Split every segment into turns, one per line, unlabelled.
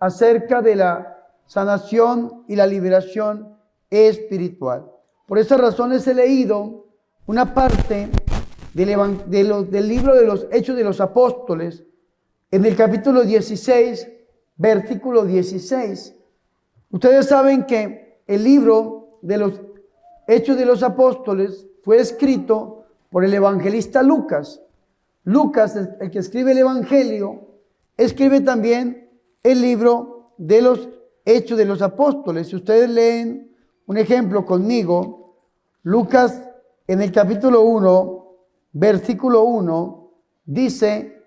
acerca de la sanación y la liberación espiritual. Por esas razones he leído una parte del libro de los Hechos de los Apóstoles, en el capítulo 16, versículo 16. Ustedes saben que el libro de los Hechos de los Apóstoles fue escrito por el evangelista Lucas. Lucas, el que escribe el Evangelio, escribe también el libro de los Hechos de los Apóstoles. Si ustedes leen un ejemplo conmigo, Lucas en el capítulo 1, versículo 1, dice: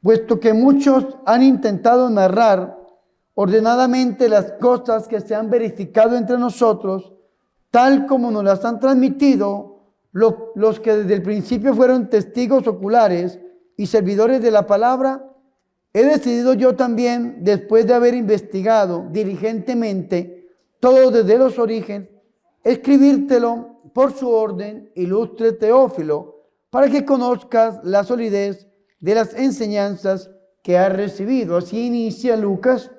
puesto que muchos han intentado narrar ordenadamente las cosas que se han verificado entre nosotros, tal como nos las han transmitido los que desde el principio fueron testigos oculares y servidores de la palabra, he decidido yo también, después de haber investigado diligentemente todo desde los orígenes, escribírtelo por su orden, ilustre Teófilo, para que conozcas la solidez de las enseñanzas que has recibido. Así inicia Lucas,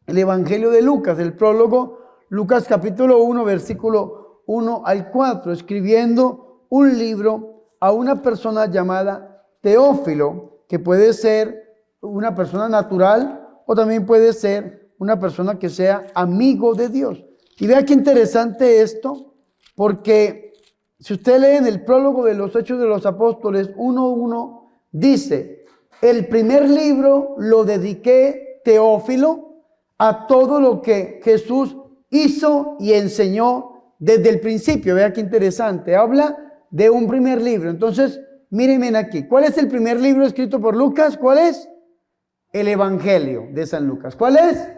el Evangelio de Lucas, el prólogo, Lucas capítulo 1, versículo 1 al 4, escribiendo un libro a una persona llamada Teófilo, que puede ser una persona natural o también puede ser una persona que sea amigo de Dios. Y vea qué interesante esto, porque si usted lee en el prólogo de los Hechos de los Apóstoles 1:1, dice: el primer libro lo dediqué, Teófilo, a todo lo que Jesús hizo y enseñó desde el principio. Vea qué interesante, habla de un primer libro. Entonces, mírenme aquí. ¿Cuál es el primer libro escrito por Lucas? ¿Cuál es? El Evangelio de San Lucas. ¿Cuál es?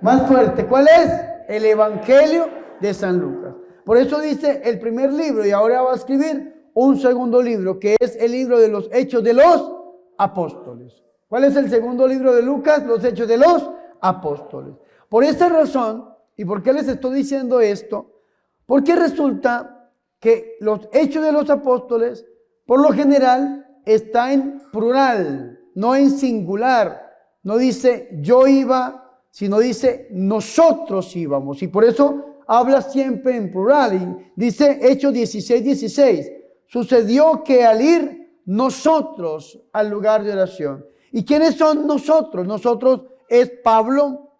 Más fuerte. ¿Cuál es? El Evangelio de San Lucas. Por eso dice el primer libro, y ahora va a escribir un segundo libro, que es el libro de los Hechos de los Apóstoles. ¿Cuál es el segundo libro de Lucas? Los Hechos de los Apóstoles. Por esta razón, ¿y por qué les estoy diciendo esto? Porque resulta que los Hechos de los Apóstoles, por lo general, está en plural, no en singular. No dice yo iba, sino dice nosotros íbamos. Y por eso habla siempre en plural. Y dice Hechos 16:16. Sucedió que al ir nosotros al lugar de oración. ¿Y quiénes son nosotros? Nosotros es Pablo,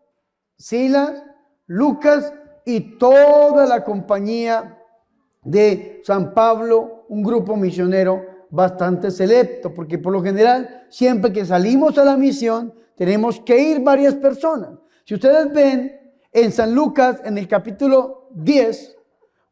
Silas, Lucas y toda la compañía de San Pablo, un grupo misionero bastante selecto, porque por lo general, siempre que salimos a la misión, tenemos que ir varias personas. Si ustedes ven en San Lucas, en el capítulo 10,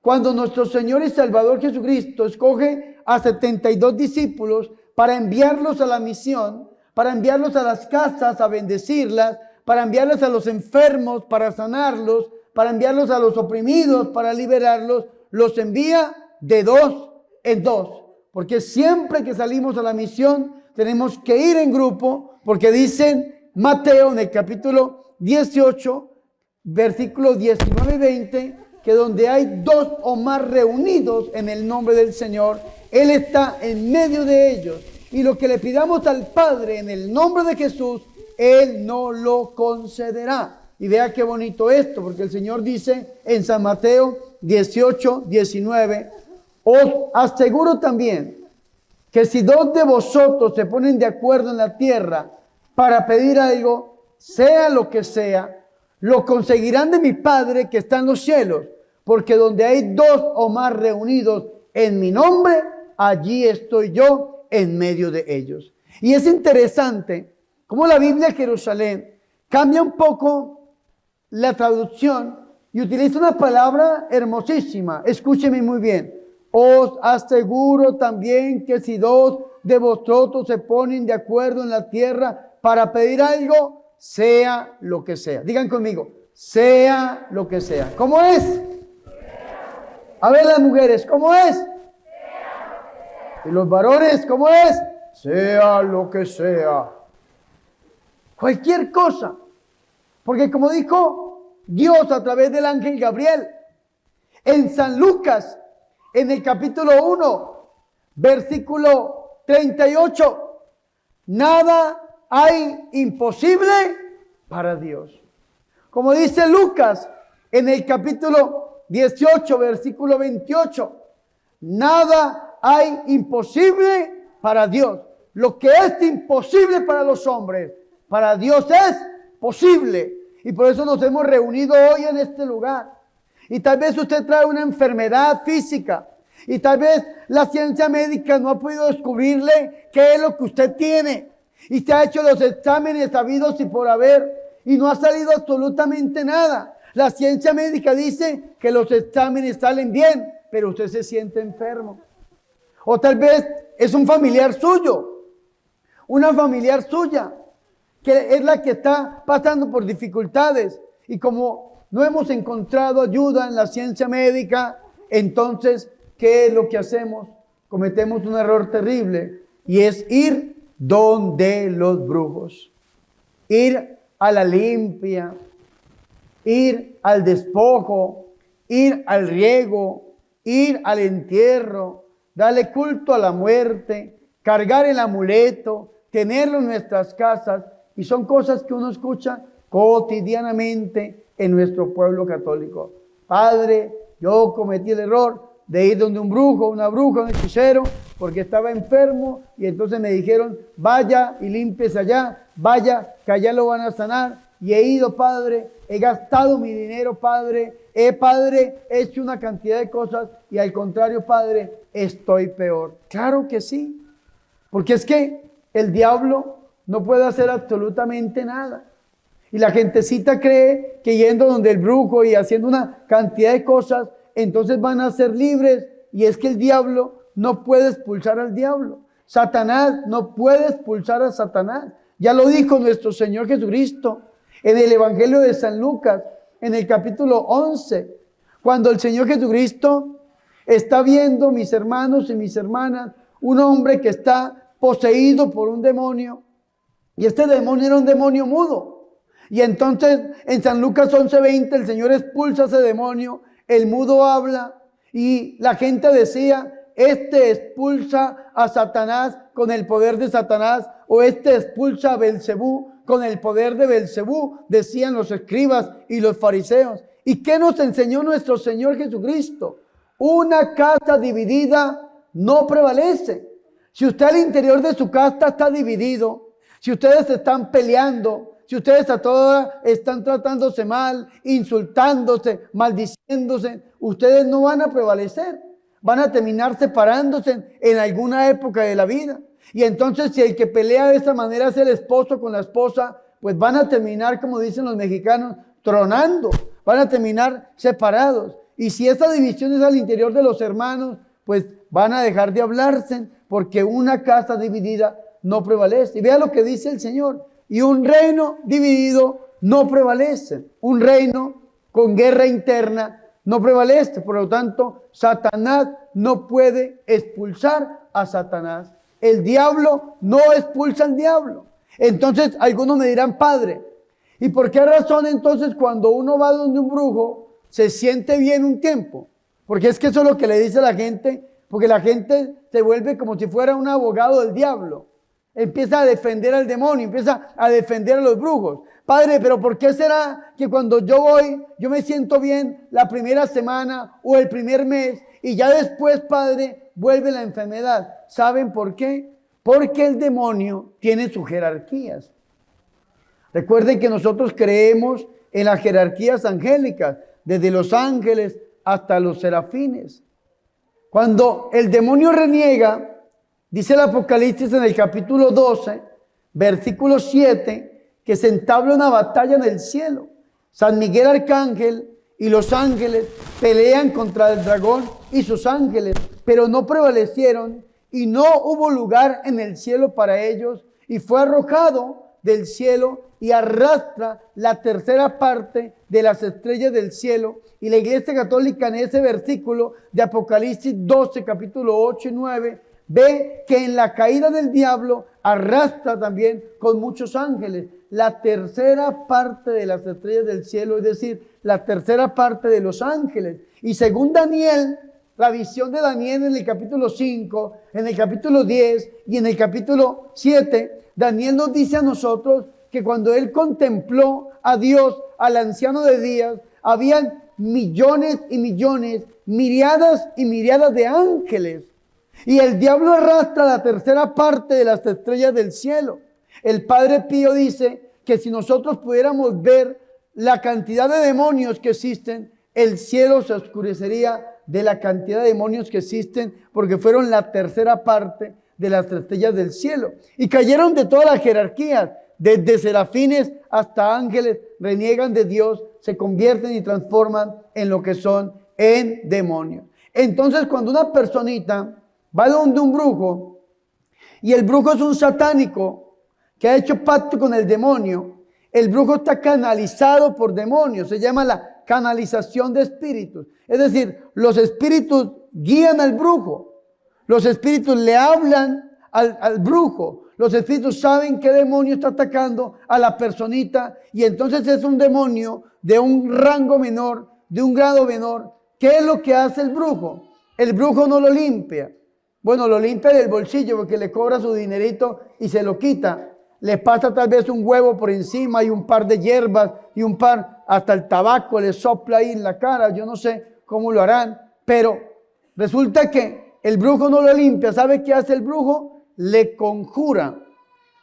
cuando nuestro Señor y Salvador Jesucristo escoge a 72 discípulos para enviarlos a la misión, para enviarlos a las casas a bendecirlas, para enviarlos a los enfermos para sanarlos, para enviarlos a los oprimidos para liberarlos, los envía de dos en dos, porque siempre que salimos a la misión tenemos que ir en grupo, porque dicen Mateo en el capítulo 18, versículos 19 y 20, que donde hay dos o más reunidos en el nombre del Señor, Él está en medio de ellos. Y lo que le pidamos al Padre en el nombre de Jesús, Él no lo concederá. Y vea qué bonito esto, porque el Señor dice en San Mateo 18:19, os aseguro también que si dos de vosotros se ponen de acuerdo en la tierra para pedir algo, sea lo que sea, lo conseguirán de mi Padre que está en los cielos, porque donde hay dos o más reunidos en mi nombre, allí estoy yo en medio de ellos. Y es interesante cómo la Biblia Jerusalén cambia un poco la traducción y utiliza una palabra hermosísima. Escúcheme muy bien. Os aseguro también que si dos de vosotros se ponen de acuerdo en la tierra para pedir algo, sea lo que sea. Digan conmigo, sea lo que sea. ¿Cómo es? A ver las mujeres, ¿cómo es? Y los varones, ¿cómo es? Sea lo que sea. Cualquier cosa. Porque como dijo Dios a través del ángel Gabriel, en San Lucas, en el capítulo 1, versículo 38, nada hay imposible para Dios. Como dice Lucas en el capítulo 18, versículo 28, nada hay imposible para Dios. Lo que es imposible para los hombres, para Dios es posible. Y por eso nos hemos reunido hoy en este lugar. Y tal vez usted trae una enfermedad física. Y tal vez la ciencia médica no ha podido descubrirle qué es lo que usted tiene. Y se ha hecho los exámenes habidos y por haber. Y no ha salido absolutamente nada. La ciencia médica dice que los exámenes salen bien, pero usted se siente enfermo. O tal vez es un familiar suyo. Una familiar suya, que es la que está pasando por dificultades. Y como no hemos encontrado ayuda en la ciencia médica, entonces, ¿qué es lo que hacemos? Cometemos un error terrible y es ir donde los brujos. Ir a la limpia, ir al despojo, ir al riego, ir al entierro, darle culto a la muerte, cargar el amuleto, tenerlo en nuestras casas. Y son cosas que uno escucha cotidianamente en nuestro pueblo católico. Padre, yo cometí el error de ir donde un brujo, una bruja, un hechicero, porque estaba enfermo y entonces me dijeron, vaya y límpiese allá, vaya que allá lo van a sanar. Y he ido, Padre, he gastado mi dinero, Padre, Padre, he hecho una cantidad de cosas y al contrario, Padre, estoy peor. Claro que sí, porque es que el diablo no puede hacer absolutamente nada. Y la gentecita cree que yendo donde el brujo y haciendo una cantidad de cosas, entonces van a ser libres. Y es que el diablo no puede expulsar al diablo. Satanás no puede expulsar a Satanás. Ya lo dijo nuestro Señor Jesucristo en el Evangelio de San Lucas, en el capítulo 11. Cuando el Señor Jesucristo está viendo, mis hermanos y mis hermanas, un hombre que está poseído por un demonio. Y este demonio era un demonio mudo. Y entonces en San Lucas 11:20 el Señor expulsa a ese demonio, el mudo habla y la gente decía, este expulsa a Satanás con el poder de Satanás, o este expulsa a Belcebú con el poder de Belcebú, decían los escribas y los fariseos. ¿Y qué nos enseñó nuestro Señor Jesucristo? Una casa dividida no prevalece. Si usted al interior de su casa está dividido, si ustedes están peleando, si ustedes a toda hora están tratándose mal, insultándose, maldiciéndose, ustedes no van a prevalecer. Van a terminar separándose en alguna época de la vida. Y entonces si el que pelea de esta manera es el esposo con la esposa, pues van a terminar, como dicen los mexicanos, tronando. Van a terminar separados. Y si esta división es al interior de los hermanos, pues van a dejar de hablarse, porque una casa dividida no prevalece. Y vea lo que dice el Señor. Y un reino dividido no prevalece. Un reino con guerra interna no prevalece. Por lo tanto, Satanás no puede expulsar a Satanás. El diablo no expulsa al diablo. Entonces, algunos me dirán, Padre, ¿y por qué razón entonces cuando uno va donde un brujo se siente bien un tiempo? Porque es que eso es lo que le dice la gente, porque la gente se vuelve como si fuera un abogado del diablo. Empieza a defender al demonio, empieza a defender a los brujos. Padre, pero ¿por qué será que cuando yo voy, yo me siento bien la primera semana o el primer mes y ya después, Padre, vuelve la enfermedad? ¿Saben por qué? Porque el demonio tiene sus jerarquías. Recuerden que nosotros creemos en las jerarquías angélicas, desde los ángeles hasta los serafines. Cuando el demonio reniega, dice el Apocalipsis en el capítulo 12, versículo 7, que se entabla una batalla en el cielo. San Miguel Arcángel y los ángeles pelean contra el dragón y sus ángeles, pero no prevalecieron y no hubo lugar en el cielo para ellos, y fue arrojado del cielo y arrastra la tercera parte de las estrellas del cielo. Y la Iglesia Católica en ese versículo de Apocalipsis 12, capítulo 8 y 9, ve que en la caída del diablo arrastra también con muchos ángeles la tercera parte de las estrellas del cielo, es decir, la tercera parte de los ángeles. Y según Daniel, la visión de Daniel en el capítulo 5, en el capítulo 10 y en el capítulo 7, Daniel nos dice a nosotros que cuando él contempló a Dios, al anciano de días, habían millones y millones, miriadas y miriadas de ángeles. Y el diablo arrastra la tercera parte de las estrellas del cielo. El Padre Pío dice que si nosotros pudiéramos ver la cantidad de demonios que existen, el cielo se oscurecería de la cantidad de demonios que existen, porque fueron la tercera parte de las estrellas del cielo. Y cayeron de todas las jerarquías, desde serafines hasta ángeles, reniegan de Dios, se convierten y transforman en lo que son, en demonios. Entonces, cuando una personita va donde un brujo, y el brujo es un satánico que ha hecho pacto con el demonio, el brujo está canalizado por demonios, se llama la canalización de espíritus. Es decir, los espíritus guían al brujo, los espíritus le hablan al brujo, los espíritus saben qué demonio está atacando a la personita, y entonces es un demonio de un rango menor, de un grado menor. ¿Qué es lo que hace el brujo? El brujo no lo limpia. Bueno, lo limpia del bolsillo porque le cobra su dinerito y se lo quita. Le pasa tal vez un huevo por encima y un par de hierbas y un par, hasta el tabaco le sopla ahí en la cara. Yo no sé cómo lo harán, pero resulta que el brujo no lo limpia. ¿Sabe qué hace el brujo? Le conjura,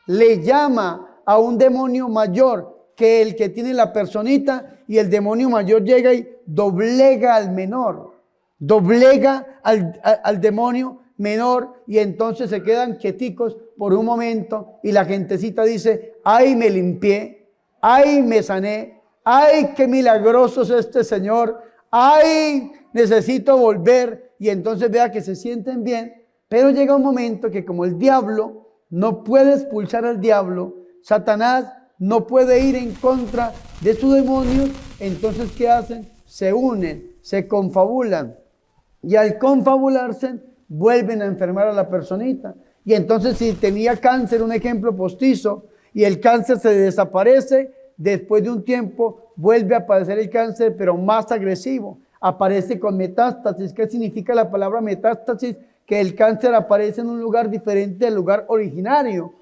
le llama a un demonio mayor que el que tiene la personita, y el demonio mayor llega y doblega al menor, doblega al demonio menor, y entonces se quedan quieticos por un momento y la gentecita dice: ay, me limpié, ay, me sané, ay, qué milagroso es este Señor, ay, necesito volver. Y entonces vea que se sienten bien, pero llega un momento que como el diablo no puede expulsar al diablo, Satanás no puede ir en contra de sus demonios, entonces ¿qué hacen? Se unen, se confabulan, y al confabularse vuelven a enfermar a la personita. Y entonces si tenía cáncer, un ejemplo postizo, y el cáncer se desaparece, después de un tiempo vuelve a aparecer el cáncer, pero más agresivo, aparece con metástasis. ¿Qué significa la palabra metástasis? Que el cáncer aparece en un lugar diferente al lugar originario.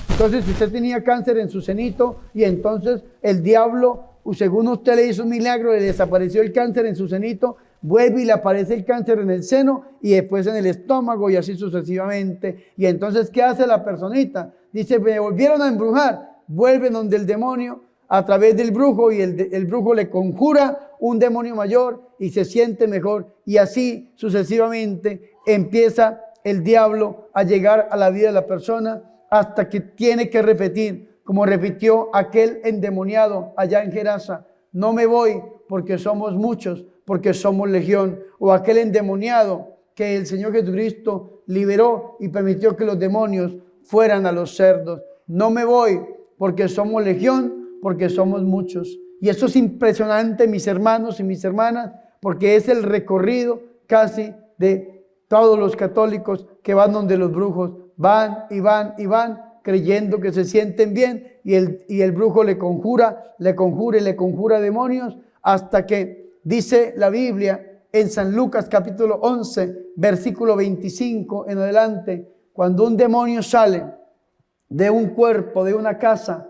Entonces, si usted tenía cáncer en su senito y entonces el diablo, según usted le hizo un milagro, le desapareció el cáncer en su senito, vuelve y le aparece el cáncer en el seno y después en el estómago y así sucesivamente. Y entonces, ¿qué hace la personita? Dice: me volvieron a embrujar. Vuelven donde el demonio a través del brujo, y el brujo le conjura un demonio mayor y se siente mejor, y así sucesivamente empieza el diablo a llegar a la vida de la persona, hasta que tiene que repetir, como repitió aquel endemoniado allá en Gerasa: no me voy porque somos muchos, porque somos legión. O aquel endemoniado que el Señor Jesucristo liberó y permitió que los demonios fueran a los cerdos: no me voy porque somos legión, porque somos muchos. Y eso es impresionante, mis hermanos y mis hermanas, porque es el recorrido casi de todos los católicos que van donde los brujos. Van y van y van creyendo que se sienten bien, y el brujo le conjura y le conjura demonios, hasta que dice la Biblia en San Lucas capítulo 11 versículo 25 en adelante: cuando un demonio sale de un cuerpo, de una casa,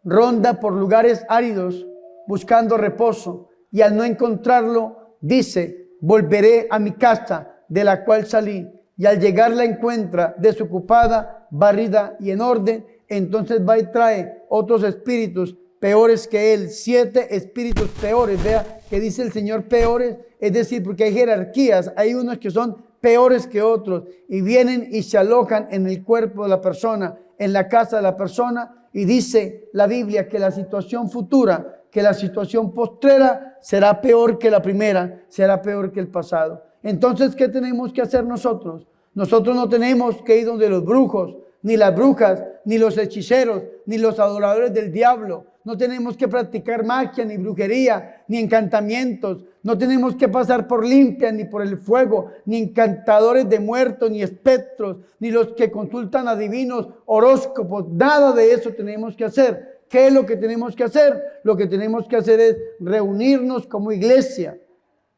ronda por lugares áridos buscando reposo, y al no encontrarlo dice: volveré a mi casa de la cual salí. Y al llegar la encuentra desocupada, barrida y en orden. Entonces va y trae otros espíritus peores que él, 7 espíritus peores. Vea que dice el Señor peores, es decir, porque hay jerarquías, hay unos que son peores que otros, y vienen y se alojan en el cuerpo de la persona, en la casa de la persona. Y dice la Biblia que la situación futura, que la situación postrera será peor que la primera, será peor que el pasado. Entonces, ¿qué tenemos que hacer nosotros? Nosotros no tenemos que ir donde los brujos, ni las brujas, ni los hechiceros, ni los adoradores del diablo. No tenemos que practicar magia, ni brujería, ni encantamientos. No tenemos que pasar por limpia, ni por el fuego, ni encantadores de muertos, ni espectros, ni los que consultan adivinos, horóscopos. Nada de eso tenemos que hacer. ¿Qué es lo que tenemos que hacer? Lo que tenemos que hacer es reunirnos como iglesia,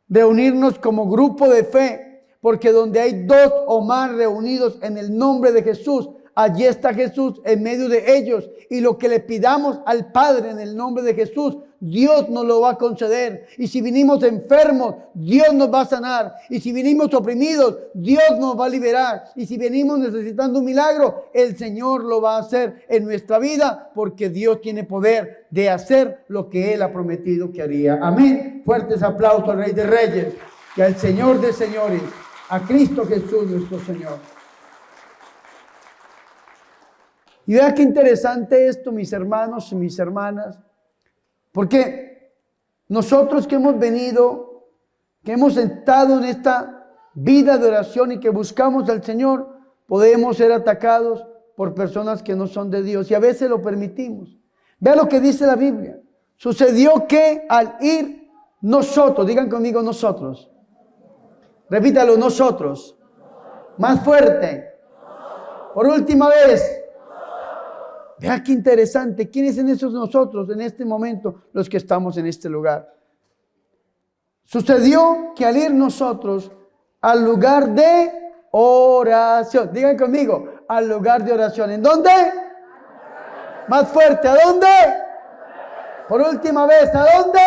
reunirnos como grupo de fe, porque donde hay 2 o más reunidos en el nombre de Jesús, allí está Jesús en medio de ellos. Y lo que le pidamos al Padre en el nombre de Jesús, Dios nos lo va a conceder. Y si vinimos enfermos, Dios nos va a sanar. Y si vinimos oprimidos, Dios nos va a liberar. Y si venimos necesitando un milagro, el Señor lo va a hacer en nuestra vida, porque Dios tiene poder de hacer lo que Él ha prometido que haría. Amén. Fuertes aplausos al Rey de Reyes y al Señor de Señores, a Cristo Jesús nuestro Señor. Y vea qué interesante esto, mis hermanos y mis hermanas, porque nosotros que hemos venido, que hemos estado en esta vida de oración y que buscamos al Señor, podemos ser atacados por personas que no son de Dios, y a veces lo permitimos. Vea lo que dice la Biblia. Sucedió que al ir nosotros, digan conmigo nosotros, repítalo, nosotros, más fuerte, por última vez. Vea qué interesante. ¿Quiénes son esos nosotros en este momento, los que estamos en este lugar? Sucedió que al ir nosotros al lugar de oración, digan conmigo, al lugar de oración. ¿En dónde? Más fuerte, ¿a dónde? Por última vez, ¿a dónde?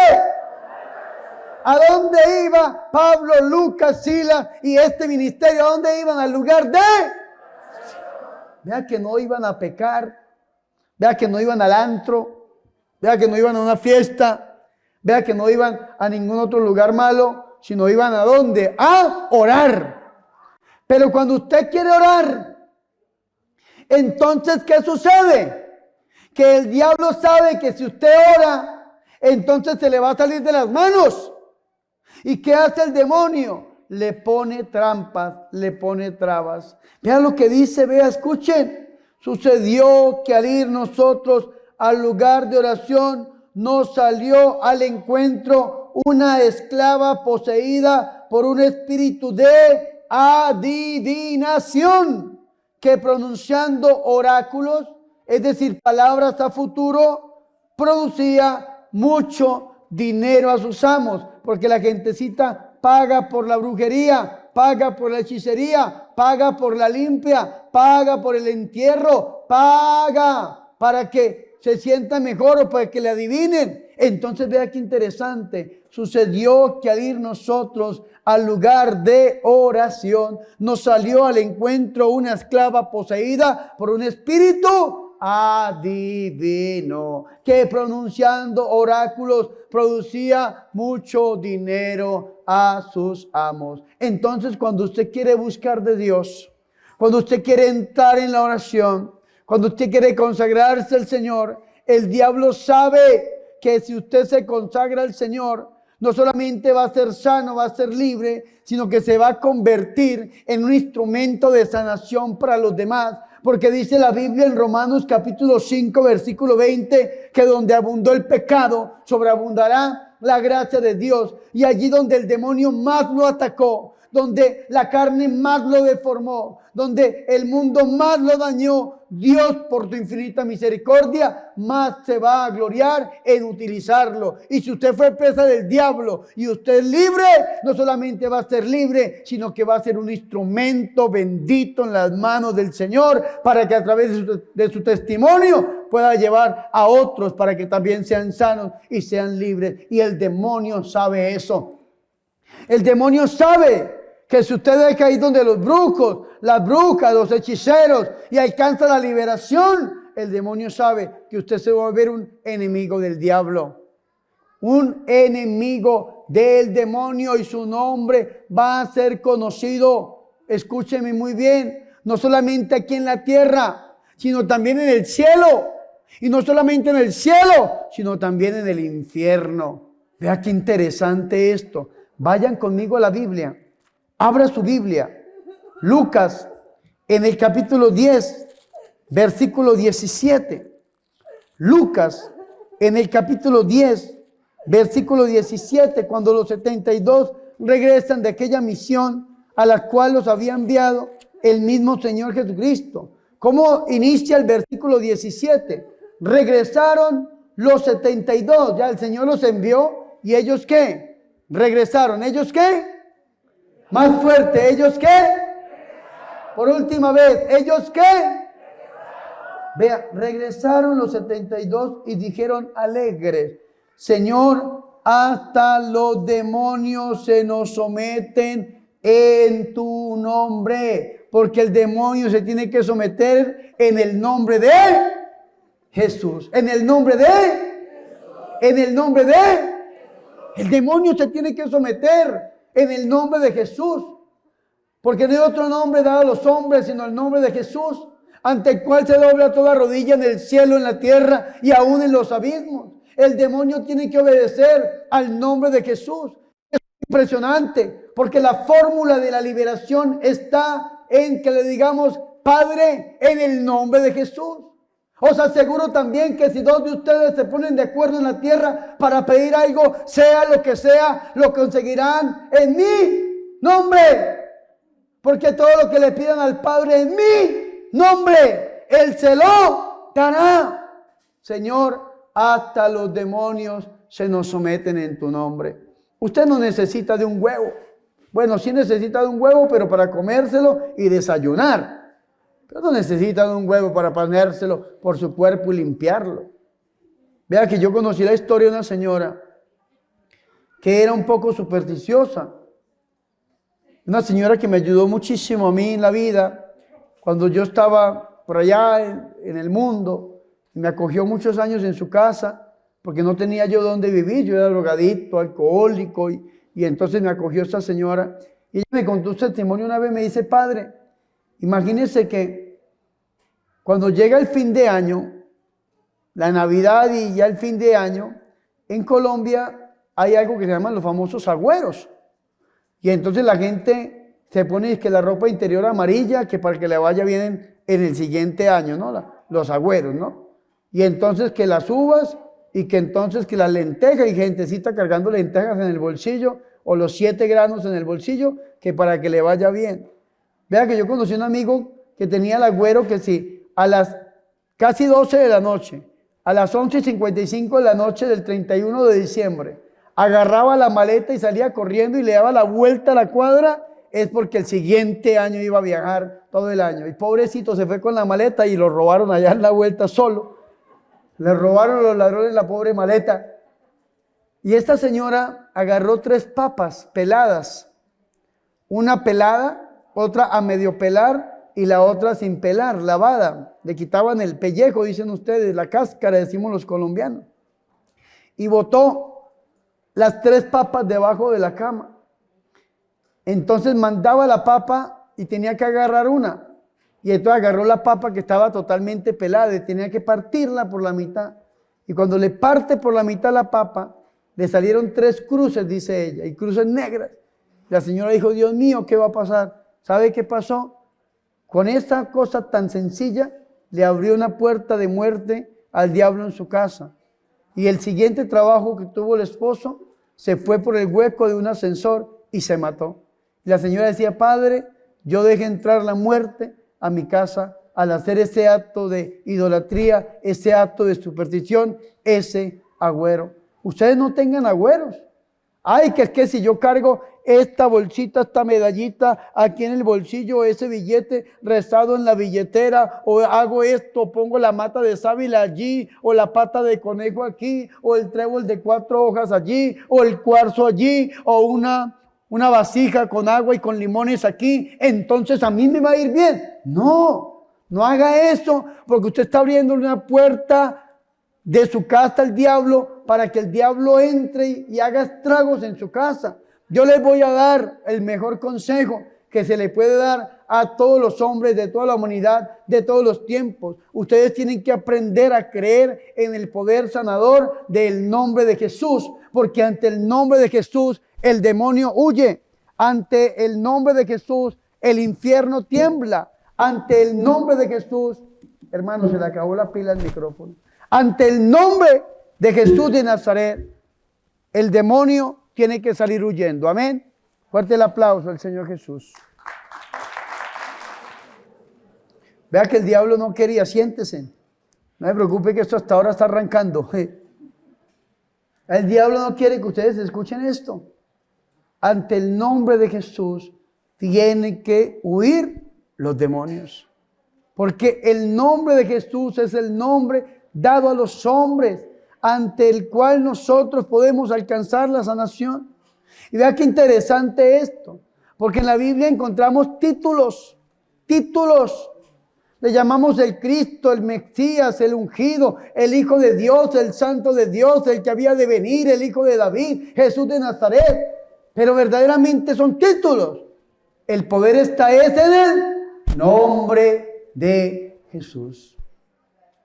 ¿A dónde iba Pablo, Lucas, Silas y este ministerio? ¿A dónde iban? Al lugar de... Vea que no iban a pecar. Vea que no iban al antro, vea que no iban a una fiesta, vea que no iban a ningún otro lugar malo, sino iban ¿a dónde? A orar. Pero cuando usted quiere orar, entonces ¿qué sucede? Que el diablo sabe que si usted ora, entonces se le va a salir de las manos. ¿Y qué hace el demonio? Le pone trampas, le pone trabas. Vea lo que dice, vea, escuchen. Sucedió que al ir nosotros al lugar de oración, nos salió al encuentro una esclava poseída por un espíritu de adivinación, que pronunciando oráculos, es decir, palabras a futuro, producía mucho dinero a sus amos, porque la gentecita paga por la brujería, paga por la hechicería, paga por la limpia, paga por el entierro, paga para que se sienta mejor o para que le adivinen. Entonces vea qué interesante. Sucedió que al ir nosotros al lugar de oración, nos salió al encuentro una esclava poseída por un espíritu adivino, que pronunciando oráculos producía mucho dinero a sus amos. Entonces, cuando usted quiere buscar de Dios, cuando usted quiere entrar en la oración, cuando usted quiere consagrarse al Señor, el diablo sabe que si usted se consagra al Señor, no solamente va a ser sano, va a ser libre, sino que se va a convertir en un instrumento de sanación para los demás. Porque dice la Biblia en Romanos capítulo 5, versículo 20, que donde abundó el pecado, sobreabundará la gracia de Dios. Y allí donde el demonio más lo atacó, donde la carne más lo deformó, donde el mundo más lo dañó, Dios por tu infinita misericordia más se va a gloriar en utilizarlo. Y si usted fue presa del diablo y usted es libre, no solamente va a ser libre, sino que va a ser un instrumento bendito en las manos del Señor, para que a través de su testimonio pueda llevar a otros para que también sean sanos y sean libres. Y el demonio sabe eso. El demonio sabe que si usted deja ahí donde los brujos, las brujas, los hechiceros y alcanza la liberación, el demonio sabe que usted se va a volver un enemigo del diablo, un enemigo del demonio, y su nombre va a ser conocido, escúcheme muy bien, no solamente aquí en la tierra, sino también en el cielo, y no solamente en el cielo, sino también en el infierno. Vea qué interesante esto. Vayan conmigo a la Biblia. Abra su Biblia. Lucas, en el capítulo 10, versículo 17. Lucas, en el capítulo 10, versículo 17, cuando los 72 regresan de aquella misión a la cual los había enviado el mismo Señor Jesucristo. ¿Cómo inicia el versículo 17? Regresaron los 72. Ya el Señor los envió y ellos ¿qué? Regresaron. ¿Ellos qué? Más fuerte. ¿Ellos qué? Por última vez. ¿Ellos qué? Vea, regresaron los 72 y dijeron alegres: Señor, hasta los demonios se nos someten en tu nombre. Porque el demonio se tiene que someter en el nombre de Jesús. En el nombre en el nombre el demonio se tiene que someter en el nombre de Jesús. Porque no hay otro nombre dado a los hombres sino el nombre de Jesús, ante el cual se dobla toda rodilla en el cielo, en la tierra y aún en los abismos. El demonio tiene que obedecer al nombre de Jesús. Es impresionante, porque la fórmula de la liberación está en que le digamos: Padre, en el nombre de Jesús. Os aseguro también que si dos de ustedes se ponen de acuerdo en la tierra para pedir algo, sea, lo conseguirán en mi nombre. Porque todo lo que le pidan al Padre en mi nombre, Él se lo dará. Señor, hasta los demonios se nos someten en tu nombre. Usted no necesita de un huevo. Bueno, sí necesita de un huevo, pero para comérselo y desayunar. Pero no necesita de un huevo para ponérselo por su cuerpo y limpiarlo. Vea que yo conocí la historia de una señora que era un poco supersticiosa. Una señora que me ayudó muchísimo a mí en la vida cuando yo estaba por allá en el mundo. Me acogió muchos años en su casa porque no tenía yo dónde vivir. Yo era drogadicto, alcohólico y entonces me acogió esta señora. Y ella me contó un testimonio una vez. Me dice: Padre, imagínese que cuando llega el fin de año, la Navidad y ya el fin de año, en Colombia hay algo que se llaman los famosos agüeros. Y entonces la gente se pone que la ropa interior amarilla, que para que le vaya bien en el siguiente año, ¿no? Los agüeros, ¿no? Y entonces que las uvas y que entonces que las lentejas, y gentecita cargando lentejas en el bolsillo o los 7 granos en el bolsillo, que para que le vaya bien. Vea que yo conocí a un amigo que tenía el agüero que si a las casi 12 de la noche, a las 11:55 de la noche del 31 de diciembre, agarraba la maleta y salía corriendo y le daba la vuelta a la cuadra, es porque el siguiente año iba a viajar todo el año. Y pobrecito se fue con la maleta y lo robaron allá en la vuelta solo. Le robaron los ladrones la pobre maleta. Y esta señora agarró 3 papas peladas. Una pelada, otra a medio pelar y la otra sin pelar, lavada. Le quitaban el pellejo, dicen ustedes, la cáscara, decimos los colombianos. Y botó las 3 papas debajo de la cama. Entonces mandaba la papa y tenía que agarrar una. Y entonces agarró la papa que estaba totalmente pelada y tenía que partirla por la mitad. Y cuando le parte por la mitad la papa, le salieron 3 cruces, dice ella, y cruces negras. La señora dijo: Dios mío, ¿qué va a pasar? ¿Sabe qué pasó? Con esta cosa tan sencilla, le abrió una puerta de muerte al diablo en su casa. Y el siguiente trabajo que tuvo el esposo, se fue por el hueco de un ascensor y se mató. Y la señora decía: Padre, yo dejé entrar la muerte a mi casa al hacer ese acto de idolatría, ese acto de superstición, ese agüero. Ustedes no tengan agüeros. Ay, que es que si yo cargo esta bolsita, esta medallita aquí en el bolsillo, ese billete rezado en la billetera, o hago esto, pongo la mata de sábila allí, o la pata de conejo aquí, o el trébol de 4 hojas allí, o el cuarzo allí, o una vasija con agua y con limones aquí, entonces a mí me va a ir bien. No, no haga eso, porque usted está abriendo una puerta de su casa al diablo para que el diablo entre y haga estragos en su casa. Yo les voy a dar el mejor consejo que se le puede dar a todos los hombres de toda la humanidad, de todos los tiempos. Ustedes tienen que aprender a creer en el poder sanador del nombre de Jesús, porque ante el nombre de Jesús el demonio huye. Ante el nombre de Jesús el infierno tiembla. Ante el nombre de Jesús, hermano, se le acabó la pila al micrófono. Ante el nombre de Jesús de Nazaret, el demonio tiene que salir huyendo. Amén. Fuerte el aplauso al Señor Jesús. Vea que el diablo no quería, siéntese. No se preocupe que esto hasta ahora está arrancando. El diablo no quiere que ustedes escuchen esto. Ante el nombre de Jesús tienen que huir los demonios. Porque el nombre de Jesús es el nombre dado a los hombres, ante el cual nosotros podemos alcanzar la sanación. Y vea qué interesante esto, porque en la Biblia encontramos títulos. Le llamamos el Cristo, el Mesías, el ungido, el Hijo de Dios, el Santo de Dios, el que había de venir, el Hijo de David, Jesús de Nazaret. Pero verdaderamente son títulos. El poder está en el nombre de Jesús.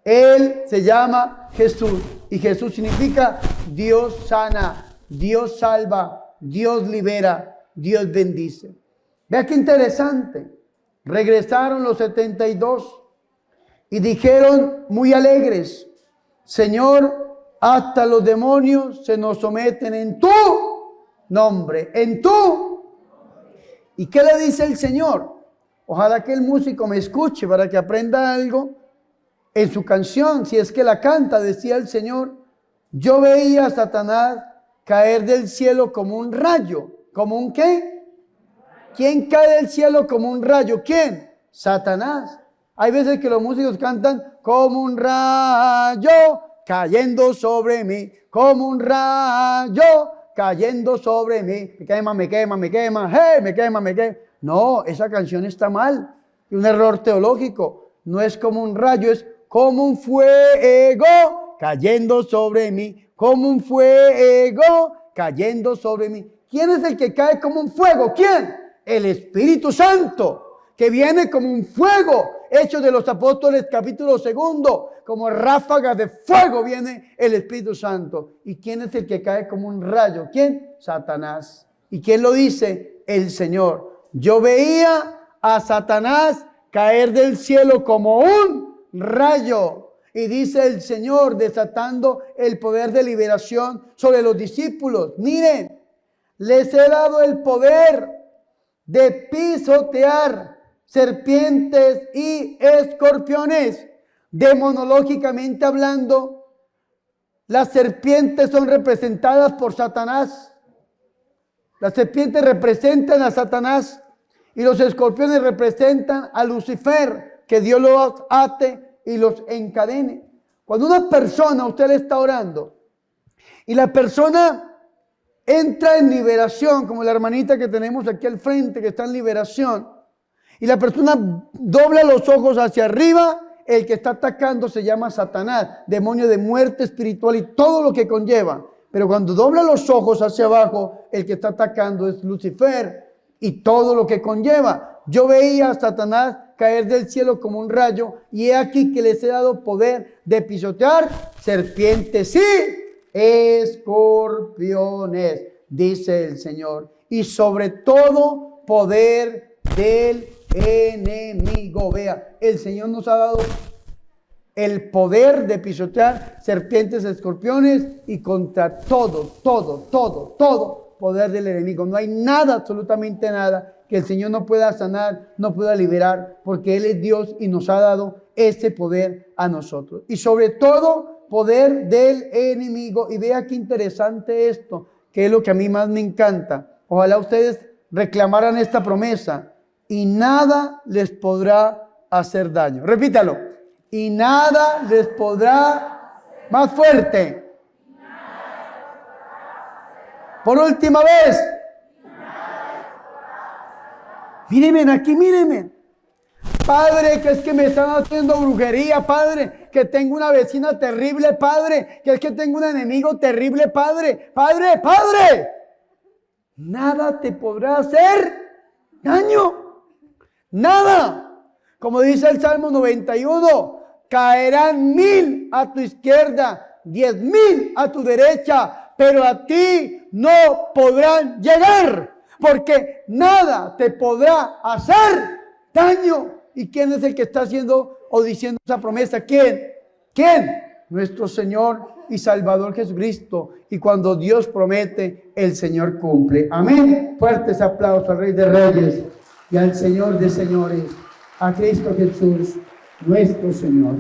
Él se llama Jesús y Jesús significa Dios sana, Dios salva, Dios libera, Dios bendice. Vea qué interesante. Regresaron los 72 y dijeron muy alegres: Señor, hasta los demonios se nos someten en tu nombre, en tu. ¿Y qué le dice el Señor? Ojalá que el músico me escuche para que aprenda algo. En su canción, si es que la canta, decía el Señor: yo veía a Satanás caer del cielo como un rayo. ¿Como un qué? ¿Quién cae del cielo como un rayo? ¿Quién? Satanás. Hay veces que los músicos cantan como un rayo cayendo sobre mí, como un rayo cayendo sobre mí. Me quema, me quema, me quema, hey, me quema, me quema. No, esa canción está mal. Y un error teológico. No es como un rayo, es como un fuego cayendo sobre mí, como un fuego cayendo sobre mí. ¿Quién es el que cae como un fuego? ¿Quién? El Espíritu Santo, que viene como un fuego. Hechos de los Apóstoles, capítulo 2, como ráfaga de fuego viene el Espíritu Santo. ¿Y quién es el que cae como un rayo? ¿Quién? Satanás. ¿Y quién lo dice? El Señor. Yo veía a Satanás caer del cielo como un rayo. Y dice el Señor, desatando el poder de liberación sobre los discípulos: miren, les he dado el poder de pisotear serpientes y escorpiones. Demonológicamente hablando, las serpientes son representadas por Satanás. Las serpientes representan a Satanás y los escorpiones representan a Lucifer, que Dios los ate y los encadene. Cuando una persona, usted le está orando y la persona entra en liberación, como la hermanita que tenemos aquí al frente que está en liberación, y la persona dobla los ojos hacia arriba, el que está atacando se llama Satanás, demonio de muerte espiritual y todo lo que conlleva. Pero cuando dobla los ojos hacia abajo, el que está atacando es Lucifer y todo lo que conlleva. Yo veía a Satanás caer del cielo como un rayo, y he aquí que les he dado poder de pisotear serpientes y escorpiones, dice el Señor, y sobre todo poder del enemigo. Vea, el Señor nos ha dado el poder de pisotear serpientes, escorpiones y contra todo poder del enemigo. No hay nada, absolutamente nada, que el Señor no pueda sanar, no pueda liberar, porque Él es Dios y nos ha dado ese poder a nosotros. Y sobre todo, poder del enemigo. Y vea qué interesante esto, que es lo que a mí más me encanta. Ojalá ustedes reclamaran esta promesa: y nada les podrá hacer daño. Repítalo: y nada les podrá, más fuerte, por última vez. Mírenme aquí, mírenme. Padre, que es que me están haciendo brujería, Padre, que tengo una vecina terrible, Padre, que es que tengo un enemigo terrible, Padre, Padre. Nada te podrá hacer daño. Nada. Como dice el Salmo 91, caerán 1000 a tu izquierda, 10,000 a tu derecha, pero a ti no podrán llegar, porque nada te podrá hacer daño. ¿Y quién es el que está haciendo o diciendo esa promesa? ¿Quién? Nuestro Señor y Salvador Jesucristo. Y cuando Dios promete, el Señor cumple. Amén. Fuertes aplausos al Rey de Reyes y al Señor de Señores, a Cristo Jesús, nuestro Señor.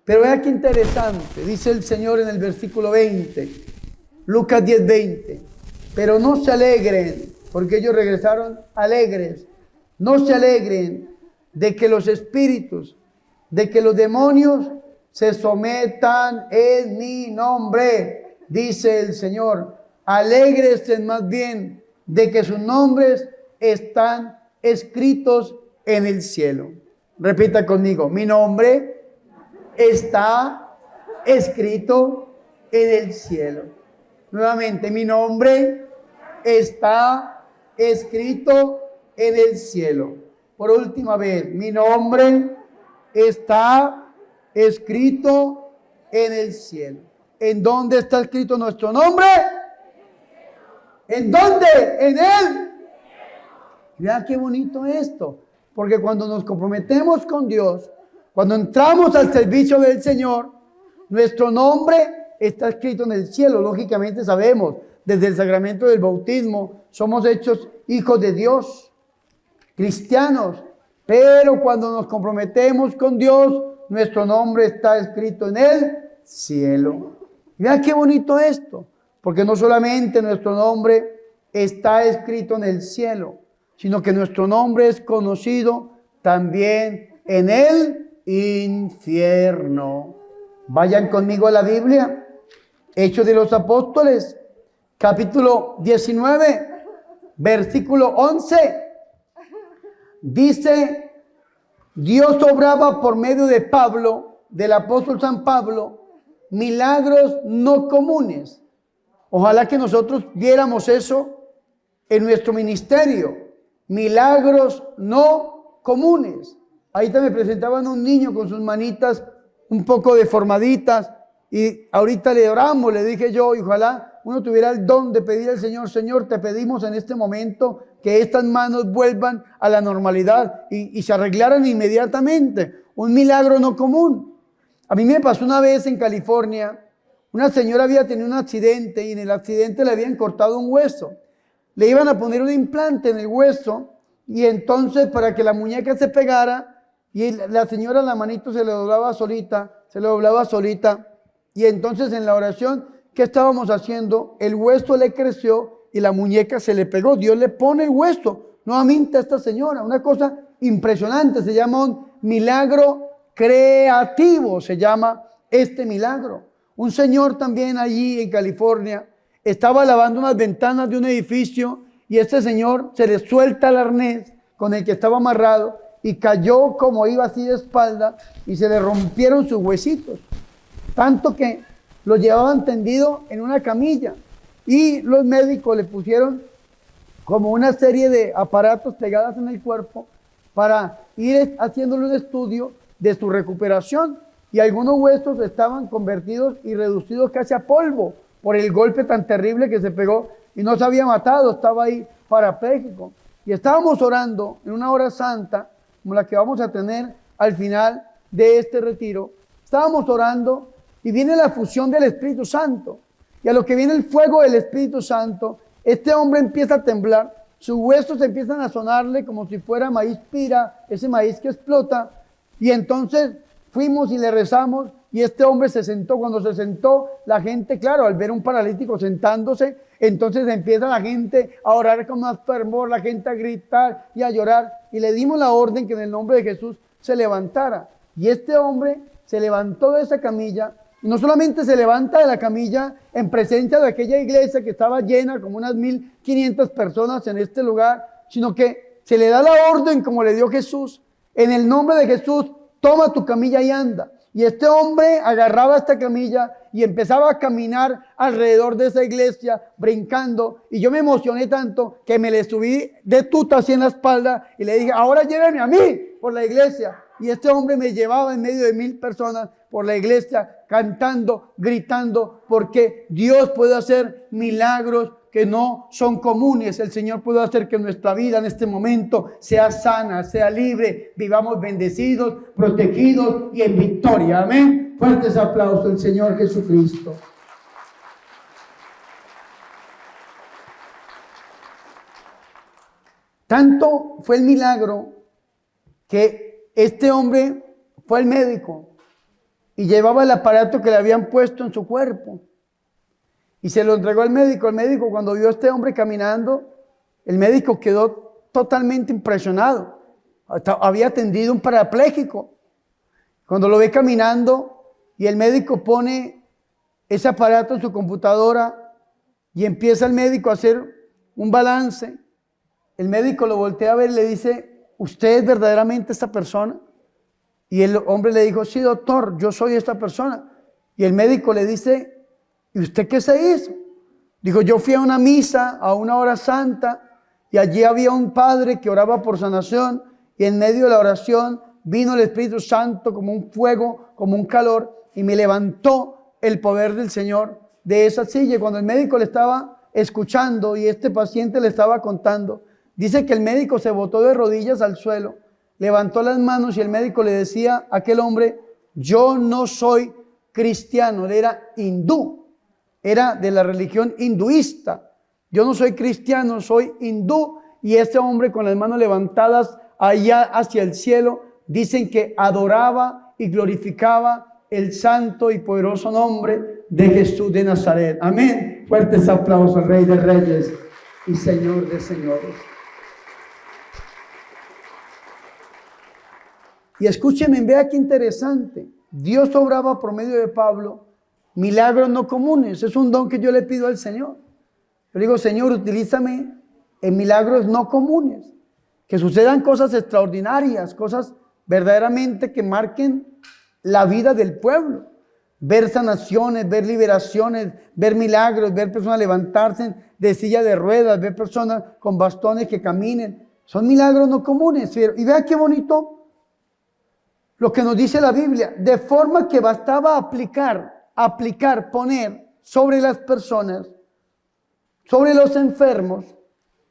Pero vea qué interesante, dice el Señor en el versículo 20, Lucas 10:20. Pero no se alegren, porque ellos regresaron alegres, no se alegren de que los espíritus, de que los demonios se sometan en mi nombre, dice el Señor. Alégrense más bien de que sus nombres están escritos en el cielo. Repita conmigo, mi nombre está escrito en el cielo. Nuevamente, mi nombre está escrito en el cielo. Por última vez, mi nombre está escrito en el cielo. ¿En dónde está escrito nuestro nombre? ¿En dónde? En él. Vean qué bonito esto, porque cuando nos comprometemos con Dios, cuando entramos al servicio del Señor, nuestro nombre está escrito en el cielo. Lógicamente sabemos, desde el sacramento del bautismo, somos hechos hijos de Dios, cristianos, pero cuando nos comprometemos con Dios, nuestro nombre está escrito en el cielo. Vean qué bonito esto, porque no solamente nuestro nombre está escrito en el cielo, sino que nuestro nombre es conocido también en el infierno. Vayan conmigo a la Biblia, Hechos de los Apóstoles, capítulo 19, versículo 11. Dice, Dios obraba por medio de Pablo, del apóstol San Pablo, milagros no comunes. Ojalá que nosotros viéramos eso en nuestro ministerio. Milagros no comunes. Ahí también me presentaban un niño con sus manitas un poco deformaditas y ahorita le oramos, le dije yo, y ojalá uno tuviera el don de pedir al Señor, Señor, te pedimos en este momento que estas manos vuelvan a la normalidad y se arreglaran inmediatamente. Un milagro no común. A mí me pasó una vez en California, una señora había tenido un accidente y en el accidente le habían cortado un hueso. Le iban a poner un implante en el hueso y entonces para que la muñeca se pegara, y la señora la manito se le doblaba solita, y entonces en la oración que estábamos haciendo, el hueso le creció y la muñeca se le pegó. Dios le pone el hueso nuevamente a esta señora, una cosa impresionante, se llama un milagro creativo, se llama este milagro. Un señor también allí en California estaba lavando unas ventanas de un edificio y este señor se le suelta el arnés con el que estaba amarrado y cayó como iba así de espalda y se le rompieron sus huesitos, tanto que lo llevaban tendido en una camilla y los médicos le pusieron como una serie de aparatos pegados en el cuerpo para ir haciéndole un estudio de su recuperación, y algunos huesos estaban convertidos y reducidos casi a polvo por el golpe tan terrible que se pegó y no se había matado, estaba ahí parapléjico. Y estábamos orando en una hora santa como la que vamos a tener al final de este retiro. Estábamos orando y viene la fusión del Espíritu Santo, y a lo que viene el fuego del Espíritu Santo, este hombre empieza a temblar, sus huesos empiezan a sonarle como si fuera maíz pira, ese maíz que explota, y entonces fuimos y le rezamos y este hombre se sentó. Cuando se sentó, la gente, claro, al ver un paralítico sentándose, entonces empieza la gente a orar con más fervor, la gente a gritar y a llorar, y le dimos la orden que en el nombre de Jesús se levantara. Y este hombre se levantó de esa camilla, y no solamente se levanta de la camilla en presencia de aquella iglesia que estaba llena, como unas 1,500 personas en este lugar, sino que se le da la orden como le dio Jesús, en el nombre de Jesús, toma tu camilla y anda. Y este hombre agarraba esta camilla y empezaba a caminar alrededor de esa iglesia, brincando. Y yo me emocioné tanto que me le subí de tuta así en la espalda y le dije, ahora lléveme a mí por la iglesia. Y este hombre me llevaba en medio de 1,000 personas por la iglesia, cantando, gritando, porque Dios puede hacer milagros que no son comunes. El Señor puede hacer que nuestra vida en este momento sea sana, sea libre, vivamos bendecidos, protegidos y en victoria. Amén. Fuertes aplausos al Señor Jesucristo. Tanto fue el milagro que este hombre fue al médico y llevaba el aparato que le habían puesto en su cuerpo. Y se lo entregó al médico. El médico, cuando vio a este hombre caminando, el médico quedó totalmente impresionado. Había atendido un parapléjico. Cuando lo ve caminando y el médico pone ese aparato en su computadora y empieza el médico a hacer un balance, el médico lo voltea a ver y le dice: ¿usted es verdaderamente esta persona? Y el hombre le dijo: sí, doctor, yo soy esta persona. Y el médico le dice: ¿y usted qué se hizo? Dijo: yo fui a una misa, a una hora santa, y allí había un padre que oraba por sanación, y en medio de la oración vino el Espíritu Santo como un fuego, como un calor, y me levantó el poder del Señor de esa silla. Y cuando el médico le estaba escuchando y este paciente le estaba contando, dice que el médico se botó de rodillas al suelo, levantó las manos y el médico le decía a aquel hombre: yo no soy cristiano. Él era hindú, era de la religión hinduista. Yo no soy cristiano, soy hindú. Y este hombre, con las manos levantadas allá hacia el cielo, dicen que adoraba y glorificaba el santo y poderoso nombre de Jesús de Nazaret. Amén. Fuertes aplausos al Rey de Reyes y Señor de Señores. Y escúcheme, vea qué interesante. Dios obraba por medio de Pablo milagros no comunes. Es un don que yo le pido al Señor. Yo le digo: Señor, utilízame en milagros no comunes. Que sucedan cosas extraordinarias, cosas verdaderamente que marquen la vida del pueblo. Ver sanaciones, ver liberaciones, ver milagros, ver personas levantarse de silla de ruedas, ver personas con bastones que caminen. Son milagros no comunes. Y vea qué bonito lo que nos dice la Biblia. De forma que bastaba aplicar, poner sobre las personas, sobre los enfermos,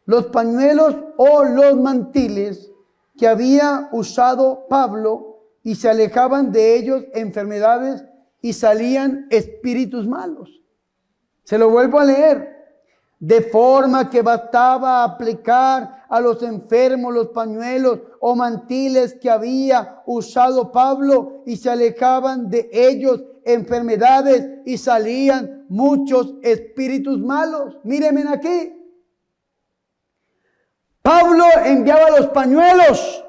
los pañuelos o los mantiles que había usado Pablo, y se alejaban de ellos enfermedades y salían espíritus malos. Se lo vuelvo a leer. De forma que bastaba aplicar a los enfermos los pañuelos o mantiles que había usado Pablo, y se alejaban de ellos enfermedades y salían muchos espíritus malos. Mírenme aquí. Pablo enviaba los pañuelos,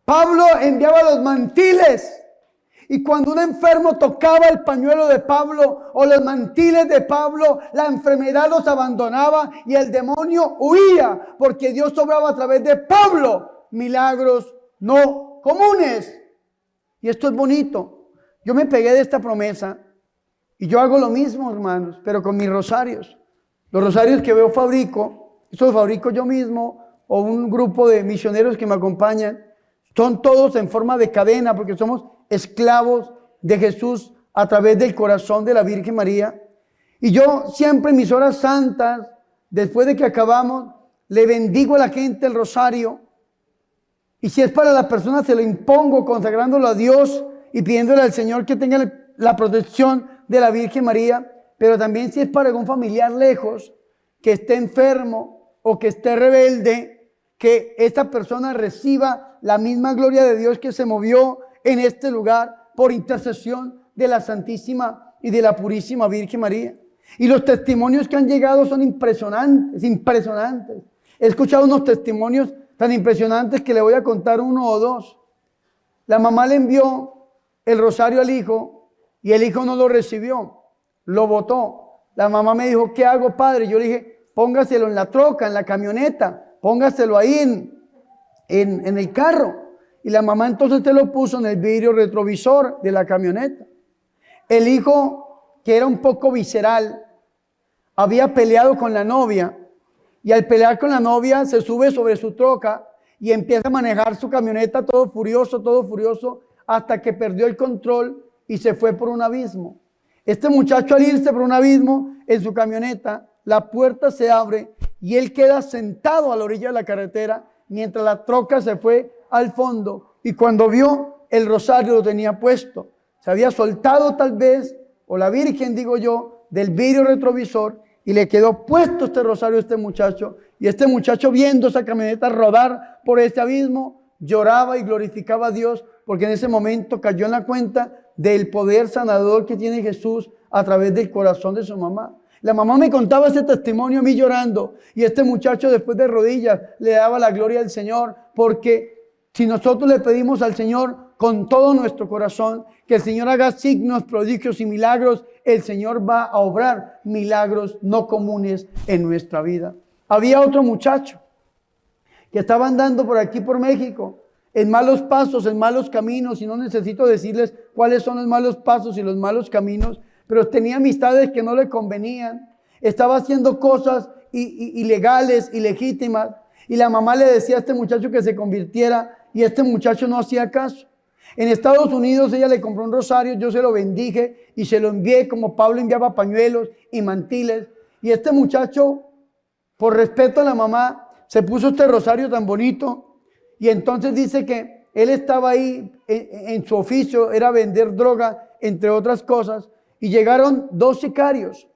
Pablo enviaba los mantiles, y cuando un enfermo tocaba el pañuelo de Pablo o los mantiles de Pablo, la enfermedad los abandonaba y el demonio huía, porque Dios obraba a través de Pablo milagros no comunes. Y esto es bonito. Yo me pegué de esta promesa y yo hago lo mismo, hermanos, pero con mis rosarios. Los rosarios que veo fabrico, estos los fabrico yo mismo o un grupo de misioneros que me acompañan. Son todos en forma de cadena, porque somos esclavos de Jesús a través del corazón de la Virgen María. Y yo siempre en mis horas santas, después de que acabamos, le bendigo a la gente el rosario. Y si es para la persona, se lo impongo consagrándolo a Dios y pidiéndole al Señor que tenga la protección de la Virgen María. Pero también si es para algún familiar lejos, que esté enfermo o que esté rebelde, que esta persona reciba la misma gloria de Dios que se movió en este lugar por intercesión de la Santísima y de la Purísima Virgen María. Y los testimonios que han llegado son impresionantes, impresionantes. He escuchado unos testimonios tan impresionantes que le voy a contar uno o dos. La mamá le envió el rosario al hijo y el hijo no lo recibió, lo botó. La mamá me dijo: ¿qué hago, padre? Yo le dije: póngaselo en la troca, en la camioneta, póngaselo ahí en el carro. Y la mamá entonces te lo puso en el vidrio retrovisor de la camioneta. El hijo, que era un poco visceral, había peleado con la novia, y al pelear con la novia se sube sobre su troca y empieza a manejar su camioneta todo furioso, hasta que perdió el control y se fue por un abismo. Este muchacho, al irse por un abismo en su camioneta, la puerta se abre y él queda sentado a la orilla de la carretera mientras la troca se fue al fondo, y cuando vio, el rosario lo tenía puesto. Se había soltado tal vez, o la Virgen, digo yo, del vidrio retrovisor, y le quedó puesto este rosario a este muchacho. Y este muchacho, viendo esa camioneta rodar por este abismo, lloraba y glorificaba a Dios, porque en ese momento cayó en la cuenta del poder sanador que tiene Jesús a través del corazón de su mamá. La mamá me contaba ese testimonio a mí llorando, y este muchacho después de rodillas le daba la gloria al Señor, porque si nosotros le pedimos al Señor con todo nuestro corazón que el Señor haga signos, prodigios y milagros, el Señor va a obrar milagros no comunes en nuestra vida. Había otro muchacho que estaba andando por aquí por México, en malos pasos, en malos caminos, y no necesito decirles cuáles son los malos pasos y los malos caminos, pero tenía amistades que no le convenían, estaba haciendo cosas ilegales, ilegítimas, y la mamá le decía a este muchacho que se convirtiera, y este muchacho no hacía caso. En Estados Unidos ella le compró un rosario, yo se lo bendije y se lo envié como Pablo enviaba pañuelos y mantiles, y este muchacho, por respeto a la mamá, se puso este rosario tan bonito, y entonces dice que él estaba ahí en su oficio, era vender droga, entre otras cosas, y llegaron 2 sicarios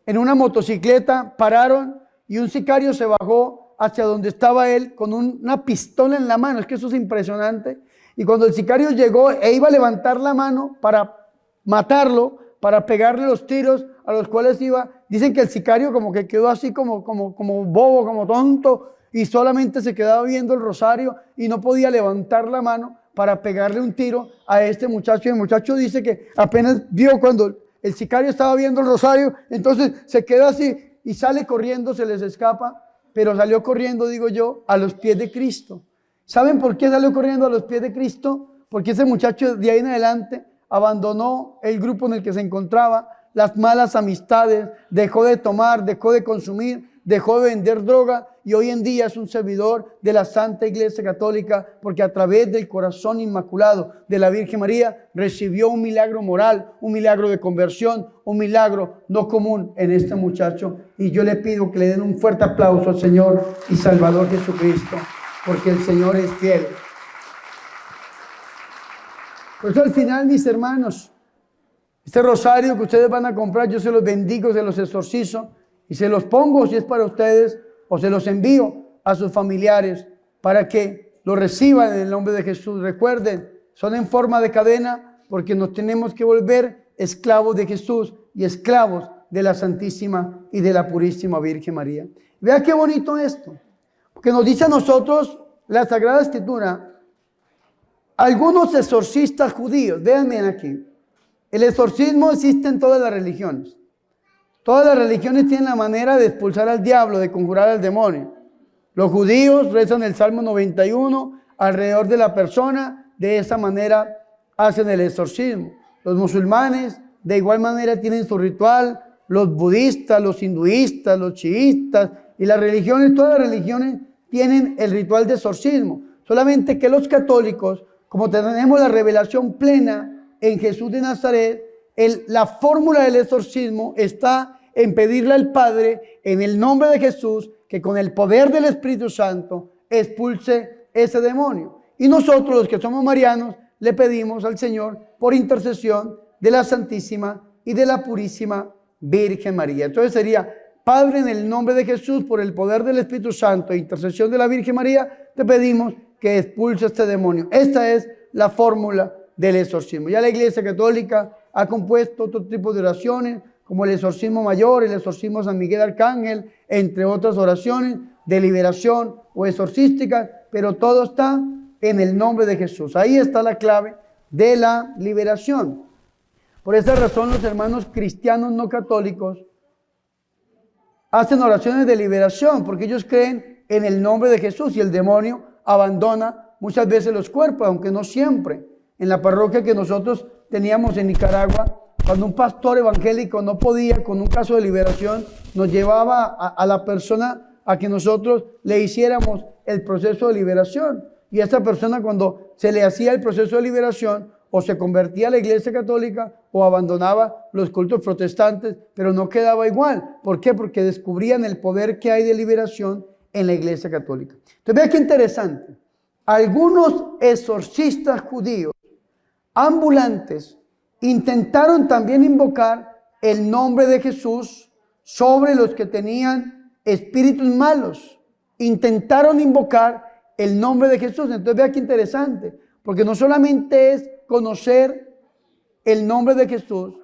en una motocicleta, pararon, y un sicario se bajó hacia donde estaba él con una pistola en la mano. Es que eso es impresionante. Y cuando el sicario llegó e iba a levantar la mano para matarlo, para pegarle los tiros a los cuales iba, dicen que el sicario como que quedó así como bobo, como tonto, y solamente se quedaba viendo el rosario y no podía levantar la mano para pegarle un tiro a este muchacho. Y el muchacho dice que apenas vio cuando el sicario estaba viendo el rosario, entonces se queda así y sale corriendo, se les escapa, pero salió corriendo, digo yo, a los pies de Cristo. ¿Saben por qué salió corriendo a los pies de Cristo? Porque ese muchacho de ahí en adelante abandonó el grupo en el que se encontraba, las malas amistades, dejó de tomar, dejó de consumir, dejó de vender droga, y hoy en día es un servidor de la Santa Iglesia Católica, porque a través del corazón inmaculado de la Virgen María recibió un milagro moral, un milagro de conversión, un milagro no común en este muchacho. Y yo le pido que le den un fuerte aplauso al Señor y Salvador Jesucristo, porque el Señor es fiel. Por eso al final, mis hermanos, este rosario que ustedes van a comprar, yo se los bendigo, se los exorcizo y se los pongo si es para ustedes, o se los envío a sus familiares para que lo reciban en el nombre de Jesús. Recuerden, son en forma de cadena, porque nos tenemos que volver esclavos de Jesús y esclavos de la Santísima y de la Purísima Virgen María. Vea qué bonito esto, porque nos dice a nosotros la Sagrada Escritura, algunos exorcistas judíos, véanme aquí, el exorcismo existe en todas las religiones. Todas las religiones tienen la manera de expulsar al diablo, de conjurar al demonio. Los judíos rezan el Salmo 91 alrededor de la persona, de esa manera hacen el exorcismo. Los musulmanes de igual manera tienen su ritual, los budistas, los hinduistas, los chiístas y las religiones, todas las religiones tienen el ritual de exorcismo. Solamente que los católicos, como tenemos la revelación plena en Jesús de Nazaret, la fórmula del exorcismo está en pedirle al Padre, en el nombre de Jesús, que con el poder del Espíritu Santo expulse ese demonio. Y nosotros, los que somos marianos, le pedimos al Señor por intercesión de la Santísima y de la Purísima Virgen María. Entonces sería: Padre, en el nombre de Jesús, por el poder del Espíritu Santo e intercesión de la Virgen María, te pedimos que expulse este demonio. Esta es la fórmula del exorcismo. Ya la Iglesia Católica ha compuesto otro tipo de oraciones, como el exorcismo mayor, el exorcismo a San Miguel Arcángel, entre otras oraciones de liberación o exorcísticas, pero todo está en el nombre de Jesús. Ahí está la clave de la liberación. Por esa razón, los hermanos cristianos no católicos hacen oraciones de liberación, porque ellos creen en el nombre de Jesús, y el demonio abandona muchas veces los cuerpos, aunque no siempre. En la parroquia que nosotros teníamos en Nicaragua, cuando un pastor evangélico no podía con un caso de liberación, nos llevaba a la persona a que nosotros le hiciéramos el proceso de liberación. Y esa persona, cuando se le hacía el proceso de liberación, o se convertía a la Iglesia Católica o abandonaba los cultos protestantes, pero no quedaba igual. ¿Por qué? Porque descubrían el poder que hay de liberación en la Iglesia Católica. Entonces, vea qué interesante. Algunos exorcistas judíos ambulantes intentaron también invocar el nombre de Jesús sobre los que tenían espíritus malos. Intentaron invocar el nombre de Jesús. Entonces vea qué interesante, porque no solamente es conocer el nombre de Jesús,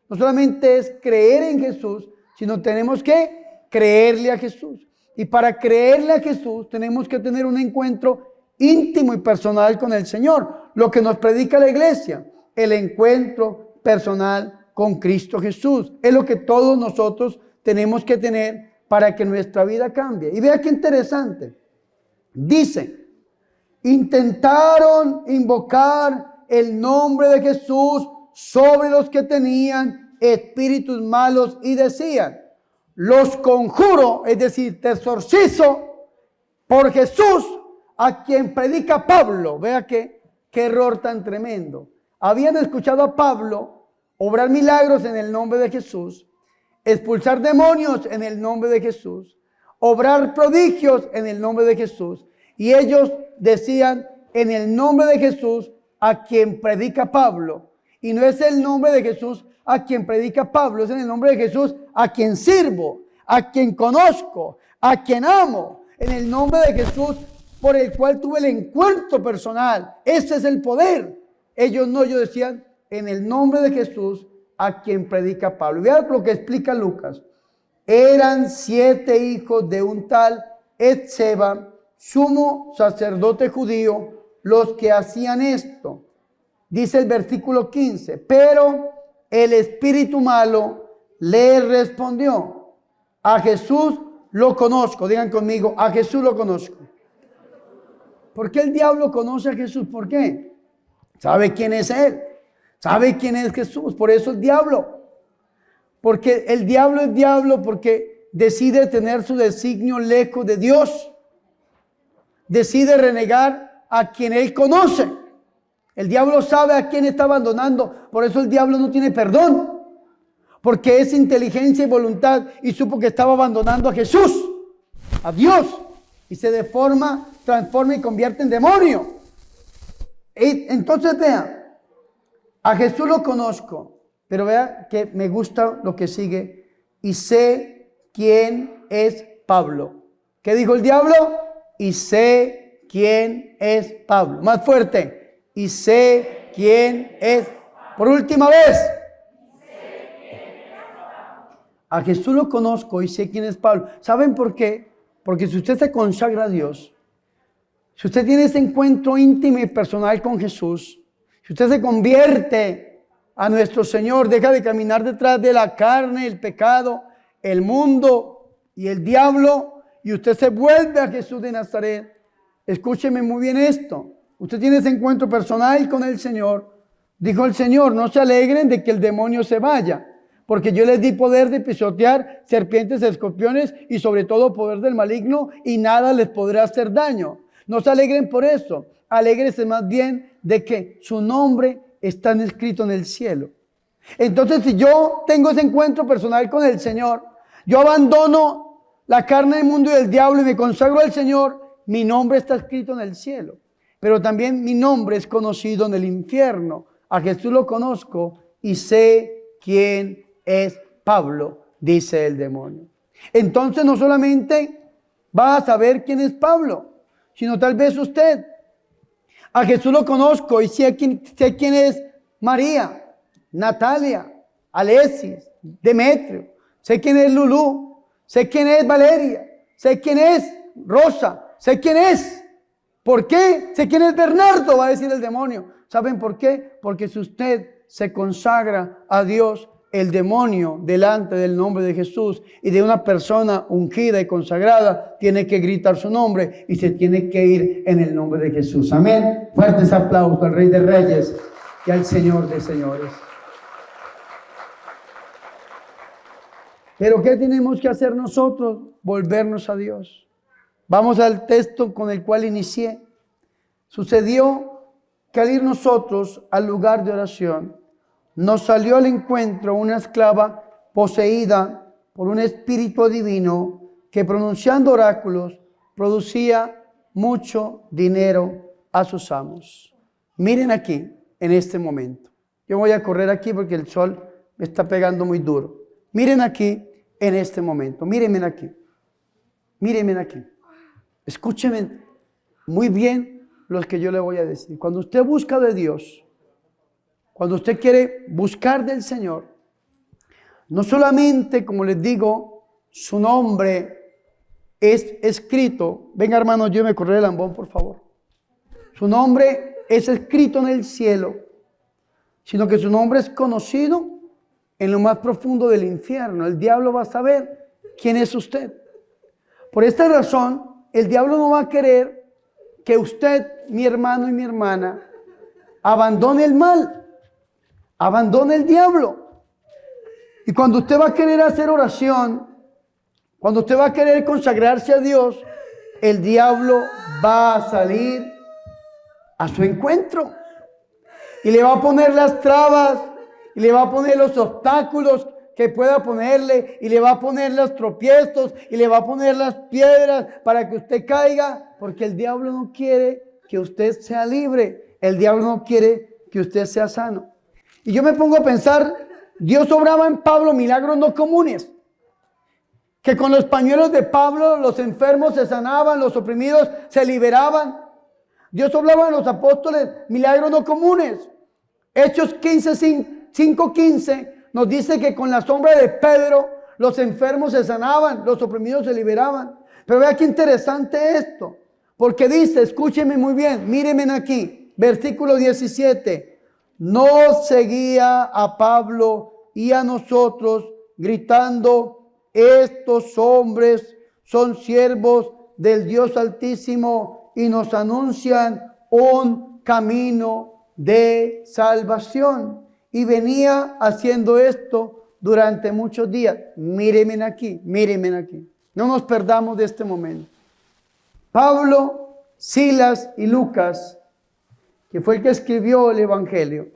no solamente es creer en Jesús, sino tenemos que creerle a Jesús. Y para creerle a Jesús tenemos que tener un encuentro íntimo y personal con el Señor. Lo que nos predica la iglesia, el encuentro personal con Cristo Jesús. Es lo que todos nosotros tenemos que tener para que nuestra vida cambie. Y vea qué interesante. Dice, intentaron invocar el nombre de Jesús sobre los que tenían espíritus malos y decían, los conjuro, es decir, te exorcizo por Jesús, a quien predica Pablo. Vea qué error tan tremendo. Habían escuchado a Pablo obrar milagros en el nombre de Jesús, expulsar demonios en el nombre de Jesús, obrar prodigios en el nombre de Jesús. Y ellos decían, en el nombre de Jesús, a quien predica Pablo. Y no es el nombre de Jesús a quien predica Pablo, es en el nombre de Jesús a quien sirvo, a quien conozco, a quien amo. En el nombre de Jesús por el cual tuve el encuentro personal. Ese es el poder. Ellos no, ellos decían, en el nombre de Jesús a quien predica Pablo. Y vean lo que explica Lucas. Eran 7 hijos de un tal Etseba, sumo sacerdote judío, los que hacían esto. Dice el versículo 15, pero el espíritu malo le respondió, a Jesús lo conozco. Digan conmigo, a Jesús lo conozco. ¿Por qué el diablo conoce a Jesús? ¿Por qué? Sabe quién es Él. Sabe quién es Jesús. Por eso el diablo. Porque el diablo es diablo porque decide tener su designio lejos de Dios. Decide renegar a quien Él conoce. El diablo sabe a quién está abandonando. Por eso el diablo no tiene perdón. Porque es inteligencia y voluntad. Y supo que estaba abandonando a Jesús. A Dios. Y se deforma, transforma y convierte en demonio. Y entonces vean, a Jesús lo conozco, pero vea que me gusta lo que sigue. Y sé quién es Pablo. ¿Qué dijo el diablo? Y sé quién es Pablo. Más fuerte. Y sé quién es. Por última vez. A Jesús lo conozco y sé quién es Pablo. ¿Saben por qué? Porque si usted se consagra a Dios, si usted tiene ese encuentro íntimo y personal con Jesús, si usted se convierte a nuestro Señor, deja de caminar detrás de la carne, el pecado, el mundo y el diablo, y usted se vuelve a Jesús de Nazaret, escúcheme muy bien esto. Usted tiene ese encuentro personal con el Señor. Dijo el Señor, no se alegren de que el demonio se vaya, porque yo les di poder de pisotear serpientes, escorpiones y sobre todo poder del maligno y nada les podrá hacer daño. No se alegren por eso, alégrense más bien de que su nombre está escrito en el cielo. Entonces, si yo tengo ese encuentro personal con el Señor, yo abandono la carne del mundo y del diablo y me consagro al Señor, mi nombre está escrito en el cielo. Pero también mi nombre es conocido en el infierno. A Jesús lo conozco y sé quién es Pablo, dice el demonio. Entonces no solamente va a saber quién es Pablo, sino tal vez usted. A Jesús lo conozco y sé quién es María, Natalia, Alesis, Demetrio. Sé quién es Lulú, sé quién es Valeria, sé quién es Rosa, sé quién es. ¿Por qué? Sé quién es Bernardo, va a decir el demonio. ¿Saben por qué? Porque si usted se consagra a Dios, el demonio delante del nombre de Jesús y de una persona ungida y consagrada tiene que gritar su nombre y se tiene que ir en el nombre de Jesús. Amén. Fuertes aplausos al Rey de Reyes y al Señor de Señores. Pero ¿qué tenemos que hacer nosotros? Volvernos a Dios. Vamos al texto con el cual inicié. Sucedió que al ir nosotros al lugar de oración, nos salió al encuentro una esclava poseída por un espíritu divino que pronunciando oráculos producía mucho dinero a sus amos. Miren aquí, en este momento. Yo voy a correr aquí porque el sol me está pegando muy duro. Miren aquí, en este momento. Mírenme aquí. Mírenme aquí. Escúchenme muy bien lo que yo le voy a decir. Cuando usted busca de Dios, cuando usted quiere buscar del Señor, No solamente, como les digo, su nombre es escrito. Venga, hermano, lléveme correr el lambón, por favor. Su nombre es escrito en el cielo, sino que su nombre es conocido en lo más profundo del infierno. El diablo va a saber quién es usted. Por esta razón, el diablo no va a querer que usted, mi hermano y mi hermana, abandone el mal, abandone el diablo. Y cuando usted va a querer hacer oración, cuando usted va a querer consagrarse a Dios, el diablo va a salir a su encuentro y le va a poner las trabas y le va a poner los obstáculos que pueda ponerle y le va a poner los tropiezos y le va a poner las piedras para que usted caiga, porque el diablo no quiere que usted sea libre, el diablo no quiere que usted sea sano. Y yo me pongo a pensar, Dios obraba en Pablo milagros no comunes, que con los pañuelos de Pablo los enfermos se sanaban, los oprimidos se liberaban. Dios obraba en los apóstoles milagros no comunes. Hechos 5:15 nos dice que con la sombra de Pedro los enfermos se sanaban, los oprimidos se liberaban. Pero vea qué interesante esto, porque dice, escúcheme muy bien, mírenme aquí, versículo 17. No seguía a Pablo y a nosotros gritando, estos hombres son siervos del Dios Altísimo y nos anuncian un camino de salvación. Y venía haciendo esto durante muchos días. Mírenme aquí, mírenme aquí. No nos perdamos de este momento. Pablo, Silas y Lucas, que fue el que escribió el Evangelio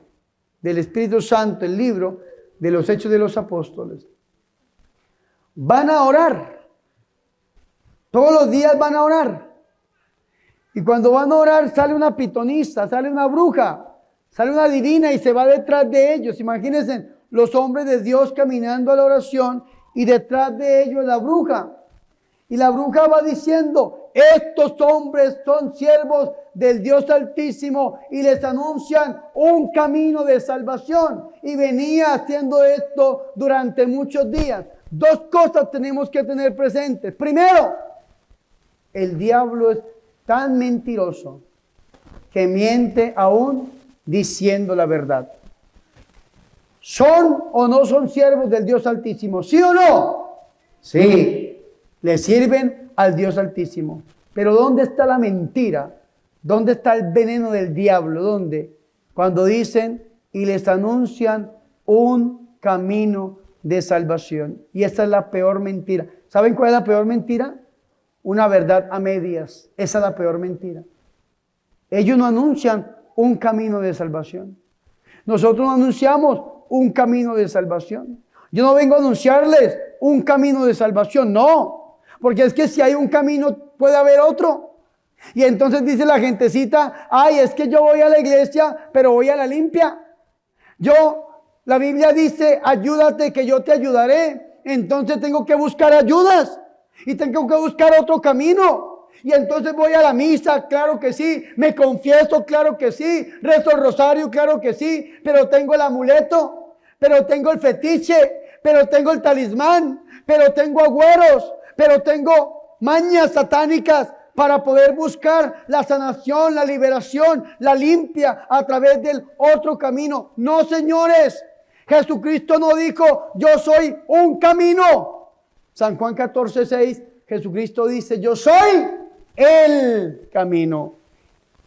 del Espíritu Santo, el libro de los Hechos de los Apóstoles, van a orar. Todos los días van a orar. Y cuando van a orar sale una pitonisa, sale una bruja, sale una divina y se va detrás de ellos. Imagínense los hombres de Dios caminando a la oración y detrás de ellos la bruja. Y la bruja va diciendo, estos hombres son siervos del Dios Altísimo y les anuncian un camino de salvación. Y venía haciendo esto durante muchos días. Dos cosas tenemos que tener presentes. Primero, el diablo es tan mentiroso que miente aún diciendo la verdad. ¿Son o no son siervos del Dios Altísimo? ¿Sí o no? Sí. Le sirven al Dios Altísimo. Pero ¿dónde está la mentira? ¿Dónde está el veneno del diablo? ¿Dónde? Cuando dicen y les anuncian un camino de salvación. Y esa es la peor mentira. ¿Saben cuál es la peor mentira? Una verdad a medias. Esa es la peor mentira. Ellos no anuncian un camino de salvación. Nosotros no anunciamos un camino de salvación. Yo no vengo a anunciarles un camino de salvación, no. Porque es que si hay un camino, puede haber otro. Y entonces dice la gentecita, ay, es que yo voy a la iglesia, pero voy a la limpia. La Biblia dice, ayúdate que yo te ayudaré. Entonces tengo que buscar ayudas. Y tengo que buscar otro camino. Y entonces voy a la misa, claro que sí. Me confieso, claro que sí. Rezo el rosario, claro que sí. Pero tengo el amuleto, pero tengo el fetiche, pero tengo el talismán, pero tengo agüeros, pero tengo mañas satánicas para poder buscar la sanación, la liberación, la limpia a través del otro camino. No, señores. Jesucristo no dijo, yo soy un camino. San Juan 14:6, Jesucristo dice, yo soy el camino,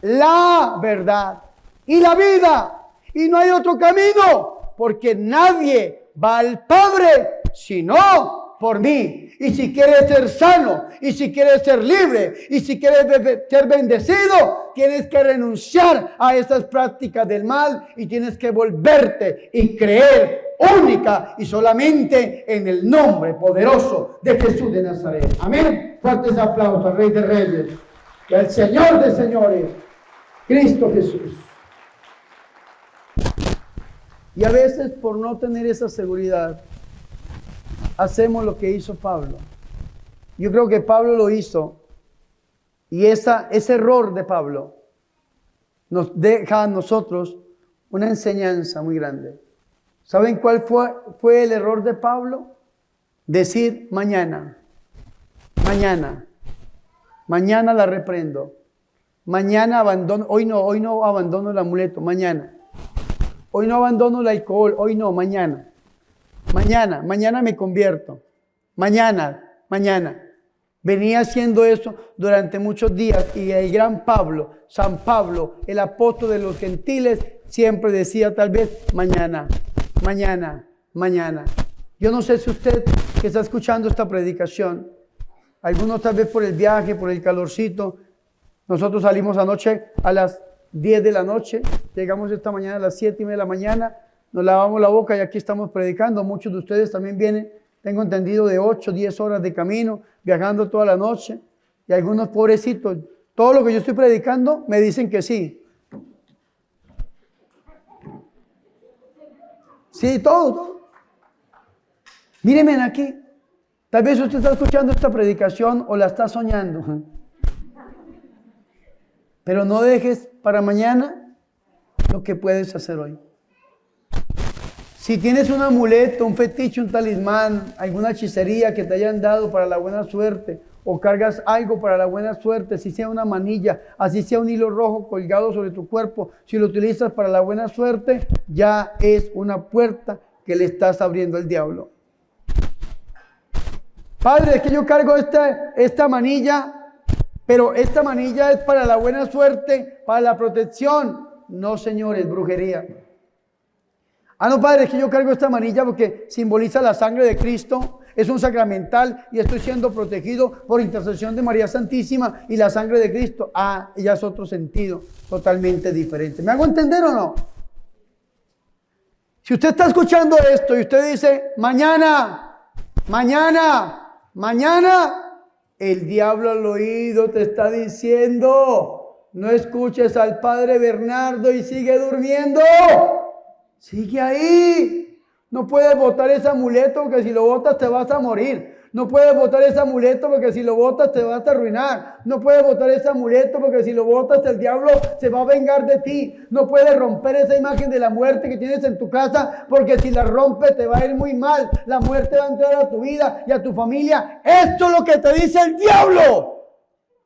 la verdad y la vida. Y no hay otro camino, porque nadie va al Padre sino por mí. Y si quieres ser sano, y si quieres ser libre, y si quieres ser bendecido, tienes que renunciar a esas prácticas del mal y tienes que volverte y creer única y solamente en el nombre poderoso de Jesús de Nazaret. Amén. Fuertes aplausos al Rey de Reyes y al Señor de Señores, Cristo Jesús. Y a veces por no tener esa seguridad, hacemos lo que hizo Pablo. Yo creo que Pablo lo hizo. Y ese error de Pablo nos deja a nosotros una enseñanza muy grande. ¿Saben cuál fue el error de Pablo? Decir mañana, mañana, mañana la reprendo, mañana abandono, hoy no abandono el amuleto, mañana. Hoy no abandono el alcohol, hoy no, mañana. Mañana me convierto. Mañana. Venía haciendo eso durante muchos días y el gran Pablo, San Pablo, el apóstol de los gentiles, siempre decía tal vez mañana. Yo no sé si usted que está escuchando esta predicación, algunos tal vez por el viaje, por el calorcito, nosotros salimos anoche a las 10 de la noche, llegamos esta mañana a las 7:30 de la mañana, nos lavamos la boca y aquí estamos predicando. Muchos de ustedes también vienen, tengo entendido, de 8, 10 horas de camino, viajando toda la noche. Y algunos pobrecitos, todo lo que yo estoy predicando me dicen que sí. Sí, todo. Mírenme aquí. Tal vez usted está escuchando esta predicación o la está soñando. Pero no dejes para mañana lo que puedes hacer hoy. Si tienes un amuleto, un fetiche, un talismán, alguna hechicería que te hayan dado para la buena suerte, o cargas algo para la buena suerte, si sea una manilla, así sea un hilo rojo colgado sobre tu cuerpo, si lo utilizas para la buena suerte, ya es una puerta que le estás abriendo al diablo. Padre, es que yo cargo esta manilla, pero esta manilla es para la buena suerte, para la protección. No, señores, brujería. No, Padre, es que yo cargo esta manilla porque simboliza la sangre de Cristo, es un sacramental y estoy siendo protegido por intercesión de María Santísima y la sangre de Cristo. Ya es otro sentido totalmente diferente. ¿Me hago entender o no? Si usted está escuchando esto y usted dice, mañana, el diablo al oído te está diciendo, no escuches al Padre Bernardo y sigue durmiendo. Sigue ahí. No puedes botar ese amuleto porque si lo botas te vas a morir. No puedes botar ese amuleto porque si lo botas te vas a arruinar. No puedes botar ese amuleto porque si lo botas el diablo se va a vengar de ti. No puedes romper esa imagen de la muerte que tienes en tu casa porque si la rompes te va a ir muy mal. La muerte va a entrar a tu vida y a tu familia. Esto es lo que te dice el diablo.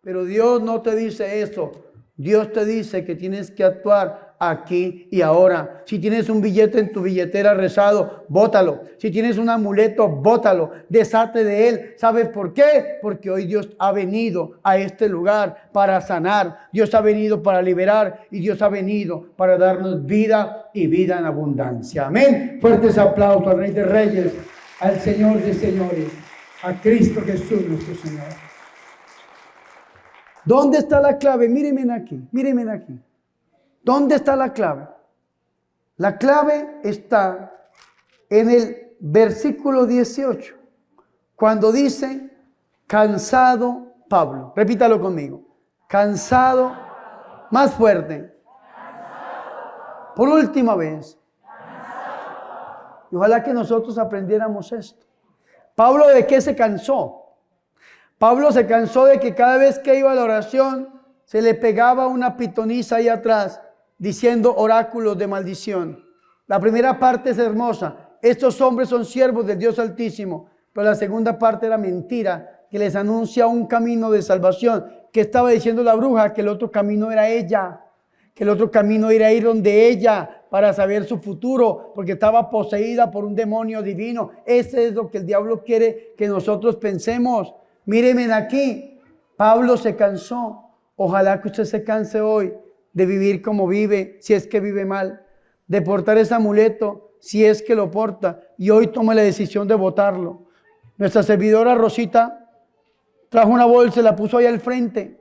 Pero Dios no te dice eso. Dios te dice que tienes que actuar aquí y ahora. Si tienes un billete en tu billetera rezado, bótalo. Si tienes un amuleto, bótalo. Deshate de él. ¿Sabes por qué? Porque hoy Dios ha venido a este lugar para sanar. Dios ha venido para liberar y Dios ha venido para darnos vida y vida en abundancia. Amén. Fuertes aplausos al Rey de Reyes, al Señor de Señores, a Cristo Jesús nuestro Señor. ¿Dónde está la clave? Mírenme aquí. ¿Dónde está la clave? La clave está en el versículo 18, cuando dice, cansado Pablo. Repítalo conmigo. Cansado, más fuerte. Por última vez. Y ojalá que nosotros aprendiéramos esto. Pablo, ¿de qué se cansó? Pablo se cansó de que cada vez que iba a la oración se le pegaba una pitonisa ahí atrás diciendo oráculos de maldición. La primera parte es hermosa. Estos hombres son siervos del Dios Altísimo. Pero la segunda parte era mentira, que les anuncia un camino de salvación. Que estaba diciendo la bruja que el otro camino era ella. Que el otro camino era ir donde ella para saber su futuro, porque estaba poseída por un demonio divino. Ese es lo que el diablo quiere que nosotros pensemos. Mírenme aquí, Pablo se cansó. Ojalá que usted se canse hoy de vivir como vive, si es que vive mal, de portar ese amuleto, si es que lo porta, y hoy tome la decisión de botarlo. Nuestra servidora Rosita trajo una bolsa y la puso ahí al frente.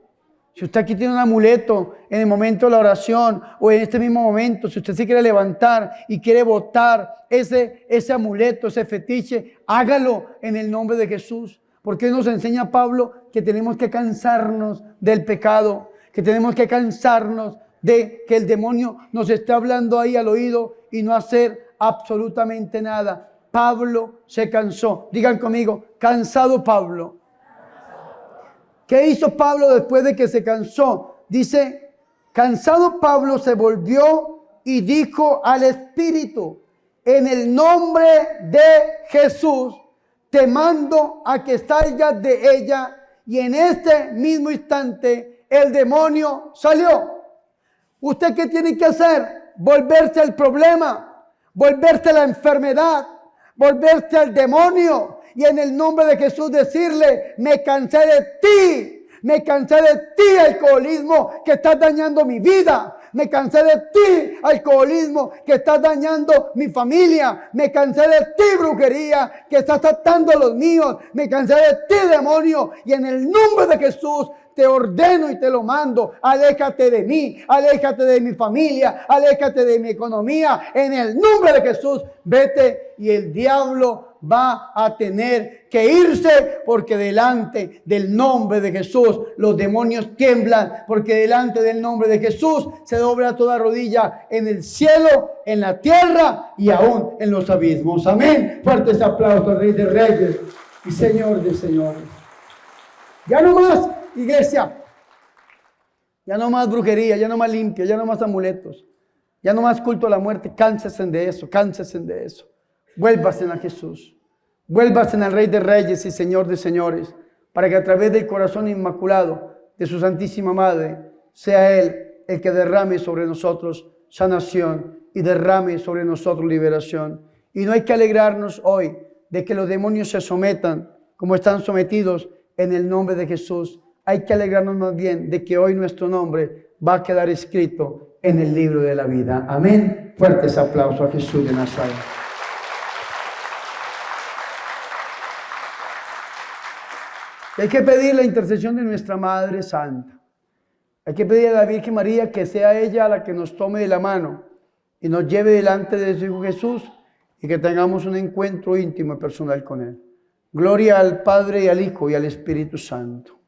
Si usted aquí tiene un amuleto en el momento de la oración o en este mismo momento, si usted se quiere levantar y quiere botar ese amuleto, ese fetiche, hágalo en el nombre de Jesús. Porque nos enseña Pablo que tenemos que cansarnos del pecado, que tenemos que cansarnos de que el demonio nos esté hablando ahí al oído y no hacer absolutamente nada. Pablo se cansó. Digan conmigo, cansado Pablo. ¿Qué hizo Pablo después de que se cansó? Dice, cansado Pablo se volvió y dijo al Espíritu, en el nombre de Jesús, te mando a que salgas de ella. Y en este mismo instante el demonio salió. ¿Usted qué tiene que hacer? Volverse al problema, volverse a la enfermedad, volverse al demonio. Y en el nombre de Jesús decirle: me cansé de ti, me cansé de ti, alcoholismo, que estás dañando mi vida. Me cansé de ti, alcoholismo, que estás dañando mi familia. Me cansé de ti, brujería, que estás atando a los míos. Me cansé de ti, demonio. Y en el nombre de Jesús te ordeno y te lo mando. Aléjate de mí, aléjate de mi familia, aléjate de mi economía. En el nombre de Jesús, vete, y el diablo va a tener que irse, porque delante del nombre de Jesús los demonios tiemblan, porque delante del nombre de Jesús se dobla toda rodilla en el cielo, en la tierra y aún en los abismos. Amén. Fuertes aplausos al Rey de Reyes y Señor de Señores. Ya no más, iglesia. Ya no más brujería, ya no más limpia, ya no más amuletos, ya no más culto a la muerte. Cánsense de eso, cánsense de eso. Vuélvasen a Jesús, vuélvasen al Rey de Reyes y Señor de Señores, para que a través del corazón inmaculado de su Santísima Madre sea Él el que derrame sobre nosotros sanación y derrame sobre nosotros liberación. Y no hay que alegrarnos hoy de que los demonios se sometan como están sometidos en el nombre de Jesús. Hay que alegrarnos más bien de que hoy nuestro nombre va a quedar escrito en el libro de la vida. Amén. Fuertes aplausos a Jesús de Nazaret. Hay que pedir la intercesión de nuestra Madre Santa. Hay que pedir a la Virgen María que sea ella la que nos tome de la mano y nos lleve delante de su Hijo Jesús, y que tengamos un encuentro íntimo y personal con Él. Gloria al Padre y al Hijo y al Espíritu Santo.